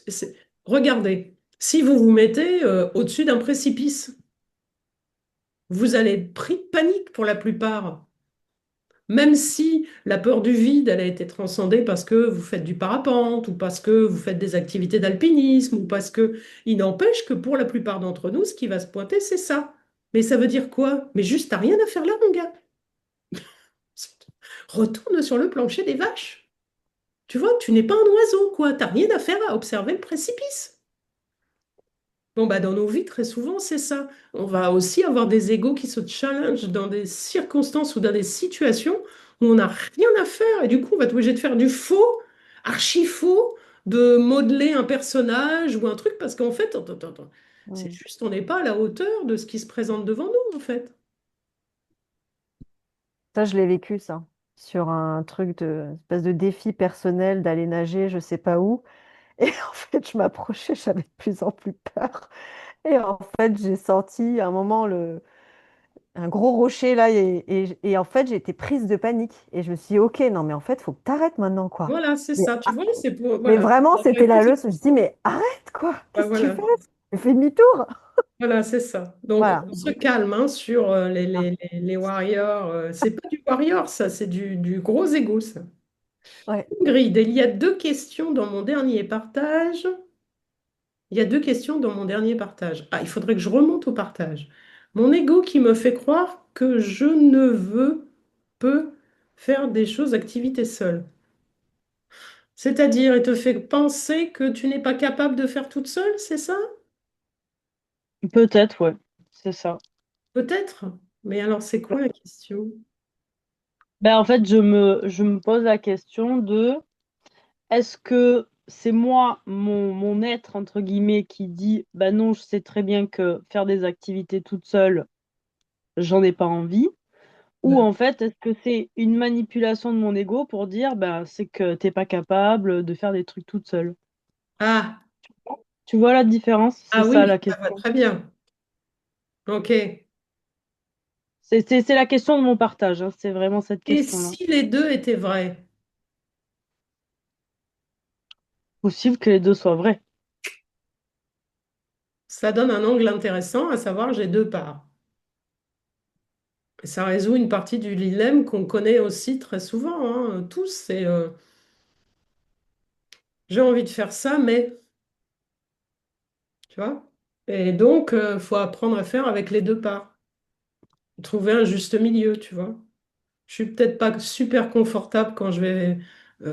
[SPEAKER 1] c'est- regardez, si vous vous mettez au-dessus d'un précipice, vous allez être pris de panique pour la plupart. Même si la peur du vide, elle a été transcendée parce que vous faites du parapente ou parce que vous faites des activités d'alpinisme ou parce que il n'empêche que pour la plupart d'entre nous, ce qui va se pointer, c'est ça. Mais ça veut dire quoi? Mais juste, t'as rien à faire là, mon gars. Retourne sur le plancher des vaches. Tu vois, tu n'es pas un oiseau, quoi. T'as rien à faire à observer le précipice. Bon, bah, dans nos vies, très souvent, c'est ça. On va aussi avoir des égos qui se challengent dans des circonstances ou dans des situations où on n'a rien à faire. Et du coup, on va être obligé de faire du faux, archi faux, de modeler un personnage ou un truc, parce qu'en fait, attends, c'est
[SPEAKER 7] mm.
[SPEAKER 1] juste, on n'est pas à la hauteur de ce qui se présente devant nous, en fait.
[SPEAKER 7] Ça, je l'ai vécu, ça. Sur un truc de espèce de défi personnel d'aller nager, je sais pas où. Et en fait, je m'approchais, j'avais de plus en plus peur. Et en fait, j'ai senti à un moment un gros rocher là. Et en fait, j'ai été prise de panique. Et je me suis dit, OK, non, mais en fait, il faut que tu arrêtes maintenant, quoi.
[SPEAKER 1] Voilà, c'est
[SPEAKER 7] Mais,
[SPEAKER 1] ça. Tu vois, c'est pour.
[SPEAKER 7] mais
[SPEAKER 1] Voilà.
[SPEAKER 7] vraiment,
[SPEAKER 1] La
[SPEAKER 7] c'était la
[SPEAKER 1] réponse,
[SPEAKER 7] leçon. Je me suis dit, mais arrête, quoi.
[SPEAKER 1] bah,
[SPEAKER 7] Qu'est-ce que tu
[SPEAKER 1] voilà.
[SPEAKER 7] fais? Fais demi-tour.
[SPEAKER 1] Voilà, c'est ça. Donc,
[SPEAKER 7] Voilà.
[SPEAKER 1] on se calme hein, sur les warriors. C'est pas du warrior, ça, c'est du gros ego, ça.
[SPEAKER 7] Ouais.
[SPEAKER 1] Ingrid, il y a deux questions dans mon dernier partage. Il y a deux questions dans mon dernier partage. Ah, il faudrait que je remonte au partage. Mon ego qui me fait croire que je ne veux, peux faire des choses, activités seule. C'est-à-dire, il te fait penser que tu n'es pas capable de faire toute seule, c'est ça?
[SPEAKER 2] Peut-être, ouais, c'est ça.
[SPEAKER 1] Peut-être. Mais alors, c'est quoi la question?
[SPEAKER 2] Ben, en fait, je me pose la question de est-ce que c'est moi, mon être, entre guillemets, qui dit bah non, je sais très bien que faire des activités toute seule, j'en ai pas envie, ou en fait, est-ce que c'est une manipulation de mon ego pour dire bah c'est que t'es pas capable de faire des trucs toute seule?
[SPEAKER 1] Ah,
[SPEAKER 2] Tu vois la différence? C'est
[SPEAKER 1] ah
[SPEAKER 2] ça
[SPEAKER 1] oui,
[SPEAKER 2] la
[SPEAKER 1] ça va
[SPEAKER 2] question.
[SPEAKER 1] très bien. Ok.
[SPEAKER 2] C'est la question de mon partage, hein, c'est vraiment cette
[SPEAKER 1] Et
[SPEAKER 2] question-là.
[SPEAKER 1] si les deux étaient vrais?
[SPEAKER 2] Possible que les deux soient vrais.
[SPEAKER 1] Ça donne un angle intéressant, à savoir j'ai deux parts. Et ça résout une partie du dilemme qu'on connaît aussi très souvent, hein, tous. C'est j'ai envie de faire ça, mais, tu vois? Et donc, il faut apprendre à faire avec les deux parts. Trouver un juste milieu, tu vois? Je suis peut-être pas super confortable quand je vais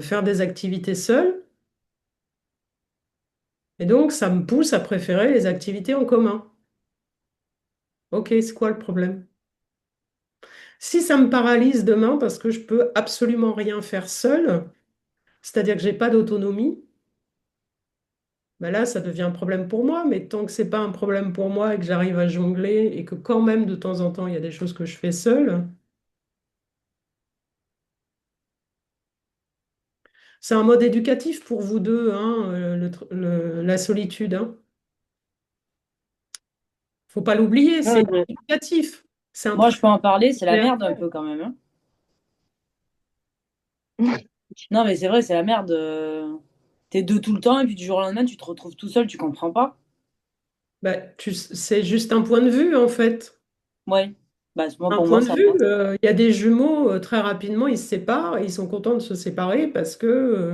[SPEAKER 1] faire des activités seule. Et donc, ça me pousse à préférer les activités en commun. Ok, c'est quoi le problème? Si ça me paralyse demain parce que je peux absolument rien faire seule, c'est-à-dire que j'ai pas d'autonomie, ben là, ça devient un problème pour moi. Mais tant que c'est pas un problème pour moi et que j'arrive à jongler et que quand même de temps en temps il y a des choses que je fais seule, C'est un mode éducatif pour vous deux, hein, la solitude, hein. Faut pas l'oublier,
[SPEAKER 2] Ouais,
[SPEAKER 1] c'est éducatif. C'est un
[SPEAKER 2] moi,
[SPEAKER 1] travail.
[SPEAKER 2] je peux en parler, c'est la merde un peu quand même, hein. Non, mais c'est vrai, c'est la merde. T'es deux tout le temps et puis du jour au lendemain, tu te retrouves tout seul, tu comprends pas.
[SPEAKER 1] Bah, c'est juste un point de vue, en fait.
[SPEAKER 2] Ouais. Bah, moi,
[SPEAKER 1] Un
[SPEAKER 2] pour moi,
[SPEAKER 1] point de
[SPEAKER 2] ça
[SPEAKER 1] vue.
[SPEAKER 2] va.
[SPEAKER 1] Il y a des jumeaux, très rapidement, ils se séparent et ils sont contents de se séparer parce que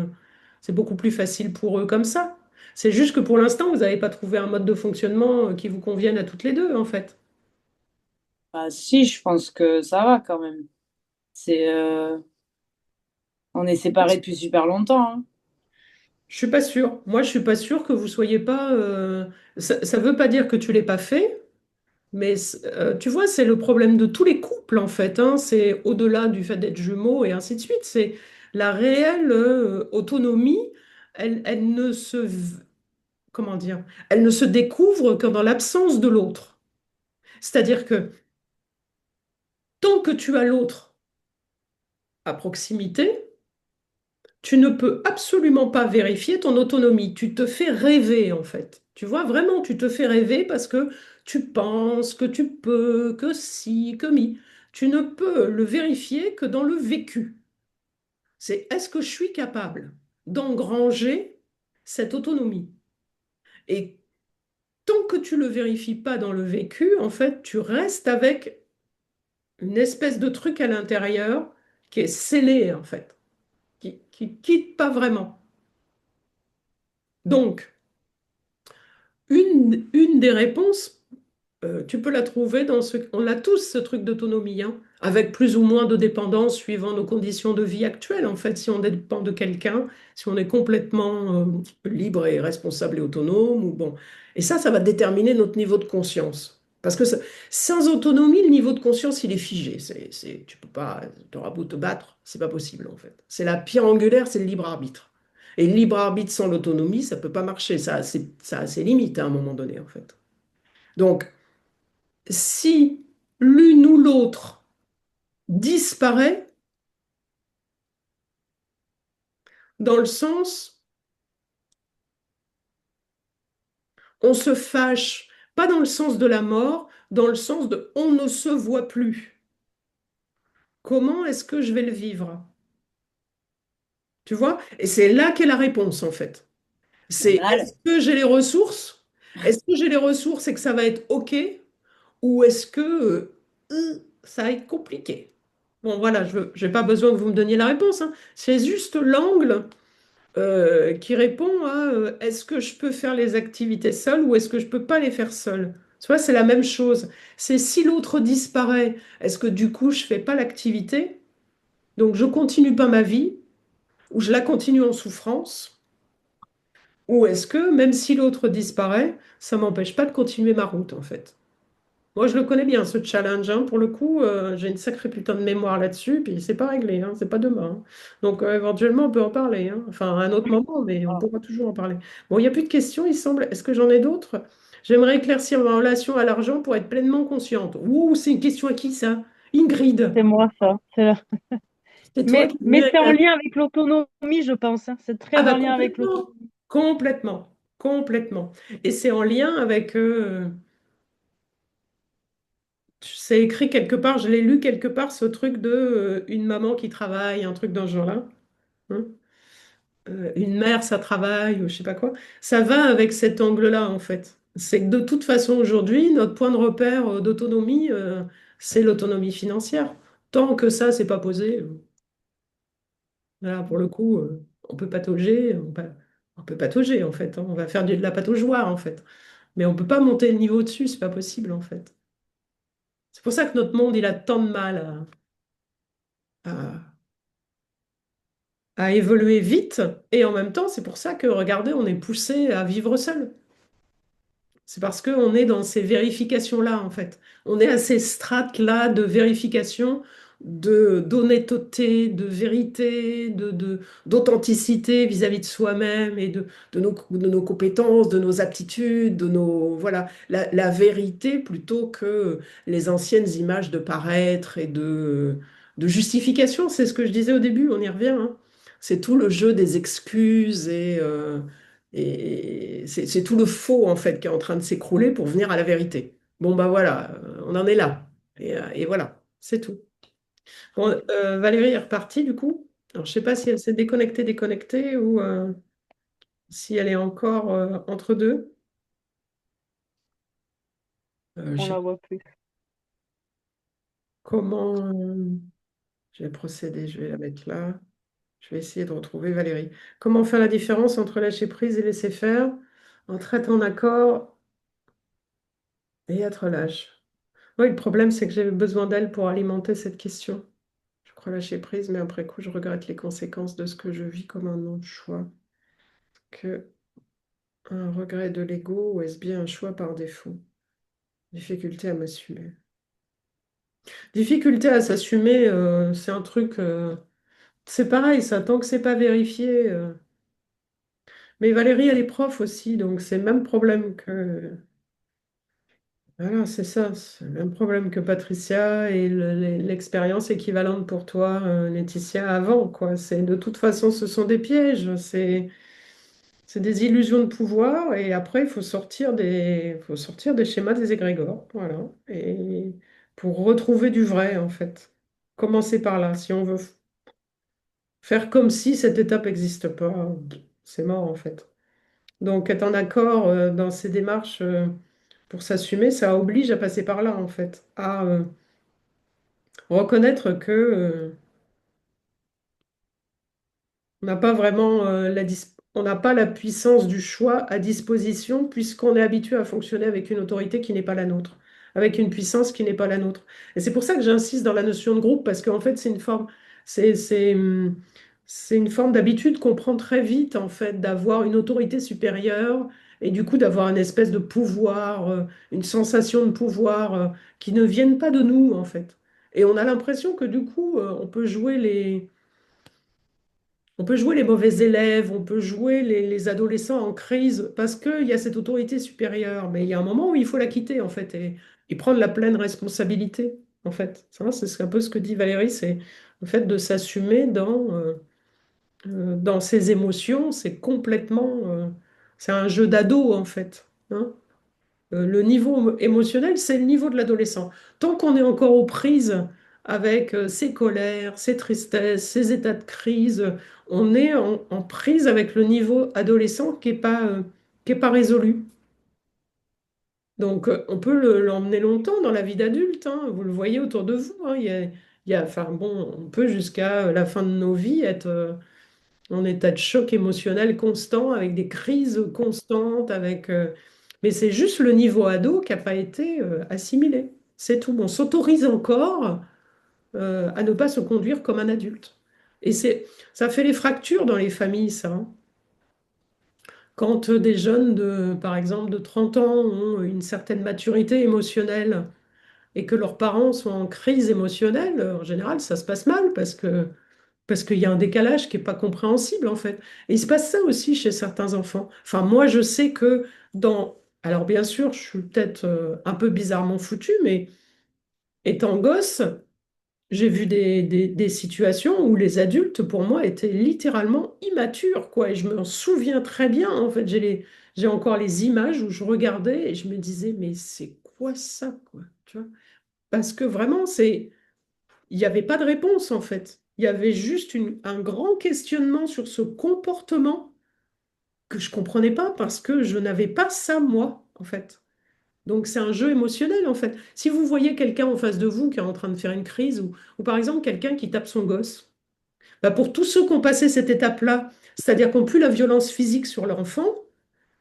[SPEAKER 1] c'est beaucoup plus facile pour eux comme ça. C'est juste que pour l'instant, vous n'avez pas trouvé un mode de fonctionnement qui vous convienne à toutes les deux, en fait.
[SPEAKER 2] Bah, si, je pense que ça va quand même. C'est, on est séparés depuis super longtemps, hein.
[SPEAKER 1] Je suis pas sûre. Moi, je suis pas sûre que vous soyez pas. Ça veut pas dire que tu l'aies pas fait, mais tu vois, c'est le problème de tous les couples en fait, hein. C'est au-delà du fait d'être jumeaux et ainsi de suite. C'est la réelle autonomie. Elle ne comment dire? Elle ne se découvre que dans l'absence de l'autre. C'est-à-dire que tant que tu as l'autre à proximité, tu ne peux absolument pas vérifier ton autonomie. Tu te fais rêver, en fait. Tu vois, vraiment, tu te fais rêver parce que tu penses que tu peux, que si, que mi. Tu ne peux le vérifier que dans le vécu. C'est est-ce que je suis capable d'engranger cette autonomie? Et tant que tu ne le vérifies pas dans le vécu, en fait, tu restes avec une espèce de truc à l'intérieur qui est scellé, en fait, qui quitte pas vraiment. Donc, une des réponses, tu peux la trouver dans ce... On a tous ce truc d'autonomie, hein, avec plus ou moins de dépendance suivant nos conditions de vie actuelles. En fait, si on dépend de quelqu'un, si on est complètement libre et responsable et autonome, ou bon. Et ça va déterminer notre niveau de conscience. Parce que sans autonomie, le niveau de conscience, il est figé. Tu peux pas, t'auras beau te battre, c'est pas possible en fait. C'est la pierre angulaire, c'est le libre arbitre. Et le libre arbitre sans l'autonomie, ça peut pas marcher. Ça a ses limites à un moment donné en fait. Donc, si l'une ou l'autre disparaît, dans le sens, on se fâche, pas dans le sens de la mort, dans le sens de on ne se voit plus. Comment est-ce que je vais le vivre? Tu vois? Et c'est là qu'est la réponse, en fait.
[SPEAKER 2] Mais
[SPEAKER 1] C'est est-ce
[SPEAKER 2] mal.
[SPEAKER 1] que j'ai les ressources? Est-ce que j'ai les ressources et que ça va être OK? Ou est-ce que ça va être compliqué? Bon, voilà, je n'ai pas besoin que vous me donniez la réponse, hein. C'est juste l'angle qui répond à est-ce que je peux faire les activités seule ou est-ce que je peux pas les faire seule? Tu vois, c'est la même chose. C'est si l'autre disparaît, est-ce que du coup je fais pas l'activité? Donc je continue pas ma vie ou je la continue en souffrance? Ou est-ce que même si l'autre disparaît, ça m'empêche pas de continuer ma route en fait? Moi, je le connais bien, ce challenge, hein. Pour le coup, j'ai une sacrée putain de mémoire là-dessus, puis c'est pas réglé, hein. C'est pas demain, hein. Donc, éventuellement, on peut en parler, hein. Enfin, à un autre moment, mais on
[SPEAKER 2] Voilà.
[SPEAKER 1] pourra toujours en parler. Bon, il n'y a plus de questions, il semble. Est-ce que j'en ai d'autres? J'aimerais éclaircir ma relation à l'argent pour être pleinement consciente. Ouh, c'est une question à qui, ça? Ingrid,
[SPEAKER 4] C'est moi, ça.
[SPEAKER 1] c'est toi
[SPEAKER 4] Mais,
[SPEAKER 1] qui es venue
[SPEAKER 4] mais
[SPEAKER 1] avec
[SPEAKER 4] c'est en
[SPEAKER 1] la...
[SPEAKER 4] lien avec l'autonomie, je pense, hein. C'est
[SPEAKER 1] Ah
[SPEAKER 4] très
[SPEAKER 1] bah
[SPEAKER 4] en lien avec
[SPEAKER 1] complètement,
[SPEAKER 4] l'autonomie.
[SPEAKER 1] complètement, complètement. Et c'est en lien avec... c'est écrit quelque part, je l'ai lu quelque part, ce truc de une maman qui travaille, un truc dans ce genre-là, hein. Une mère, ça travaille, ou je sais pas quoi. Ça va avec cet angle-là, en fait. C'est que de toute façon, aujourd'hui, notre point de repère d'autonomie, c'est l'autonomie financière. Tant que ça, c'est pas posé, voilà, pour le coup, on peut patauger, on peut patauger, en fait, hein. On va faire de la pataugeoire, en fait. Mais on peut pas monter le niveau dessus, c'est pas possible, en fait. C'est pour ça que notre monde, il a tant de mal à évoluer vite. Et en même temps, c'est pour ça que, regardez, on est poussé à vivre seul. C'est parce qu'on est dans ces vérifications-là, en fait. On est à ces strates-là de vérification, d'honnêteté, de vérité, d'authenticité vis-à-vis de soi-même et de nos compétences, de nos aptitudes, de nos... Voilà, la vérité plutôt que les anciennes images de paraître et de justification. C'est ce que je disais au début, on y revient, hein. c'est tout le jeu des excuses et c'est tout le faux en fait qui est en train de s'écrouler pour venir à la vérité. Bon bah voilà, on en est là. Et voilà, c'est tout. Bon, Valérie est repartie du coup. Alors je sais pas si elle s'est déconnectée ou si elle est encore entre deux.
[SPEAKER 4] On
[SPEAKER 1] Je sais
[SPEAKER 4] la
[SPEAKER 1] pas
[SPEAKER 4] voit plus.
[SPEAKER 1] comment je vais procéder. Je vais la mettre là. Je vais essayer de retrouver Valérie. Comment faire la différence entre lâcher prise et laisser faire, entre être en accord et être lâche? Oui, le problème, c'est que j'ai besoin d'elle pour alimenter cette question. Je crois lâcher prise, mais après coup, je regrette les conséquences de ce que je vis comme un non-choix. Que un regret de l'ego ou est-ce bien un choix par défaut? Difficulté à m'assumer. Difficulté à s'assumer, c'est un truc, c'est pareil, ça, tant que c'est pas vérifié. Mais Valérie, elle est prof aussi, donc c'est le même problème que. Voilà, c'est ça, c'est le même problème que Patricia et l'expérience équivalente pour toi, Laetitia, avant, quoi. De toute façon, ce sont des pièges, c'est des illusions de pouvoir, et après, faut sortir des schémas des égrégores, voilà. Et pour retrouver du vrai, en fait. Commencer par là, si on veut faire comme si cette étape n'existe pas, c'est mort, en fait. Donc, être en accord dans ces démarches pour s'assumer, ça oblige à passer par là, en fait, à reconnaître que on n'a pas vraiment on n'a pas la puissance du choix à disposition puisqu'on est habitué à fonctionner avec une autorité qui n'est pas la nôtre, avec une puissance qui n'est pas la nôtre. Et c'est pour ça que j'insiste dans la notion de groupe parce qu'en fait, c'est une forme d'habitude qu'on prend très vite, en fait, d'avoir une autorité supérieure et du coup d'avoir une espèce de pouvoir, une sensation de pouvoir qui ne viennent pas de nous, en fait. Et on a l'impression que du coup, on peut jouer les mauvais élèves, on peut jouer les adolescents en crise parce qu'il y a cette autorité supérieure. Mais il y a un moment où il faut la quitter, en fait, et prendre la pleine responsabilité, en fait. Ça, c'est un peu ce que dit Valérie, c'est le fait de s'assumer dans ses émotions. C'est un jeu d'ado, en fait, hein. Le niveau émotionnel, c'est le niveau de l'adolescent. Tant qu'on est encore aux prises avec ses colères, ses tristesses, ses états de crise, on est en prise avec le niveau adolescent qui est pas résolu. Donc, on peut l'emmener longtemps dans la vie d'adulte, hein. Vous le voyez autour de vous, hein. Enfin, bon, on peut jusqu'à la fin de nos vies être en état de choc émotionnel constant, avec des crises constantes, mais c'est juste le niveau ado qui n'a pas été assimilé. C'est tout. On s'autorise encore à ne pas se conduire comme un adulte. Et ça fait les fractures dans les familles, ça, hein. Quand des jeunes par exemple, de 30 ans ont une certaine maturité émotionnelle et que leurs parents sont en crise émotionnelle, en général, ça se passe mal parce qu'il y a un décalage qui n'est pas compréhensible, en fait. Et il se passe ça aussi chez certains enfants. Enfin, moi, je sais que dans. Alors, bien sûr, je suis peut-être un peu bizarrement foutue, mais étant gosse, j'ai vu des situations où les adultes, pour moi, étaient littéralement immatures, quoi. Et je me souviens très bien, en fait, j'ai encore les images où je regardais et je me disais, mais c'est quoi ça, quoi, tu vois? Parce que vraiment, il n'y avait pas de réponse en fait. Il y avait juste un grand questionnement sur ce comportement que je ne comprenais pas parce que je n'avais pas ça moi en fait. Donc c'est un jeu émotionnel en fait. Si vous voyez quelqu'un en face de vous qui est en train de faire une crise ou par exemple quelqu'un qui tape son gosse, bah pour tous ceux qui ont passé cette étape-là, c'est-à-dire qui n'ont plus la violence physique sur leur enfant,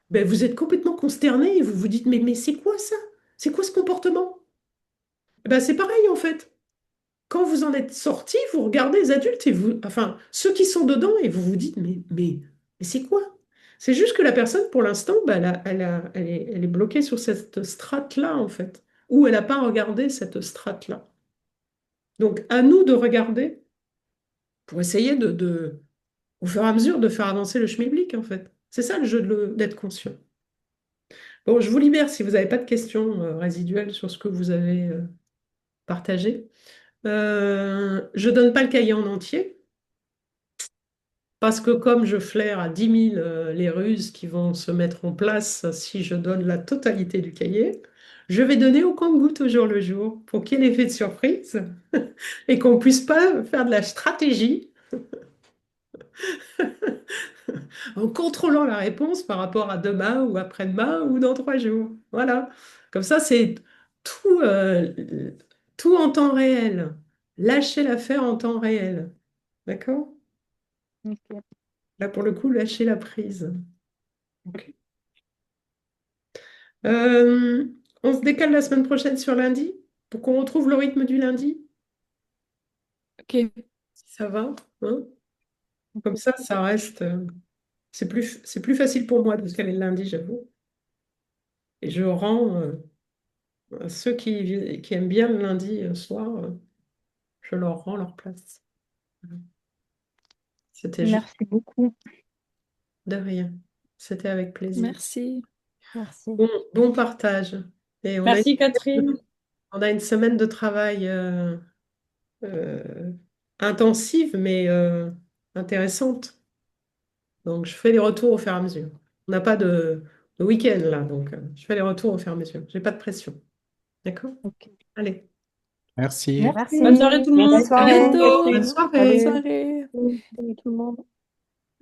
[SPEAKER 1] ben vous êtes complètement consterné et vous vous dites mais c'est quoi ça? C'est quoi ce comportement? Ben c'est pareil en fait. Quand vous en êtes sorti, vous regardez les adultes et enfin, ceux qui sont dedans et vous vous dites, mais c'est quoi? C'est juste que la personne, pour l'instant, bah, elle est bloquée sur cette strate-là, en fait, ou elle n'a pas regardé cette strate-là. Donc, à nous de regarder pour essayer au fur et à mesure, de faire avancer le schmilblick, en fait. C'est ça le jeu d'être conscient. Bon, je vous libère si vous n'avez pas de questions résiduelles sur ce que vous avez partagé. Je donne pas le cahier en entier. parce que comme je flaire à 10 000 les ruses qui vont se mettre en place si je donne la totalité du cahier, je vais donner au compte-gouttes au jour le jour pour qu'il y ait l'effet de surprise et qu'on puisse pas faire de la stratégie en contrôlant la réponse par rapport à demain ou après-demain ou dans 3 jours. Voilà. Comme ça, c'est tout, tout en temps réel. Lâcher l'affaire en temps réel. D'accord?
[SPEAKER 4] Ok.
[SPEAKER 1] Là, pour le coup, lâcher la prise. Ok. Euh, on se décale la semaine prochaine sur lundi pour qu'on retrouve le rythme du lundi.
[SPEAKER 6] Ok,
[SPEAKER 1] Si ça va, hein? Comme ça reste. C'est plus facile pour moi de se caler le lundi, j'avoue. Et je rends à ceux qui aiment bien le lundi soir, je leur rends leur place. C'était juste
[SPEAKER 4] Merci beaucoup.
[SPEAKER 1] de rien. C'était avec plaisir.
[SPEAKER 6] merci.
[SPEAKER 7] Merci.
[SPEAKER 1] Bon partage. Et
[SPEAKER 2] Merci Catherine.
[SPEAKER 1] on a une semaine de travail euh, intensive, mais intéressante. Donc, je fais les retours au fur et à mesure. On n'a pas de week-end là, donc je fais les retours au fur et à mesure. J'ai pas de pression. D'accord?
[SPEAKER 7] Ok.
[SPEAKER 1] Allez,
[SPEAKER 5] Merci.
[SPEAKER 7] Merci.
[SPEAKER 2] Bonne soirée tout le
[SPEAKER 7] Bonne
[SPEAKER 2] monde.
[SPEAKER 6] À
[SPEAKER 7] soirée.
[SPEAKER 1] bonne
[SPEAKER 6] bientôt. Bonne
[SPEAKER 1] soirée.
[SPEAKER 7] Salut.
[SPEAKER 6] soirée.
[SPEAKER 4] Salut tout le monde.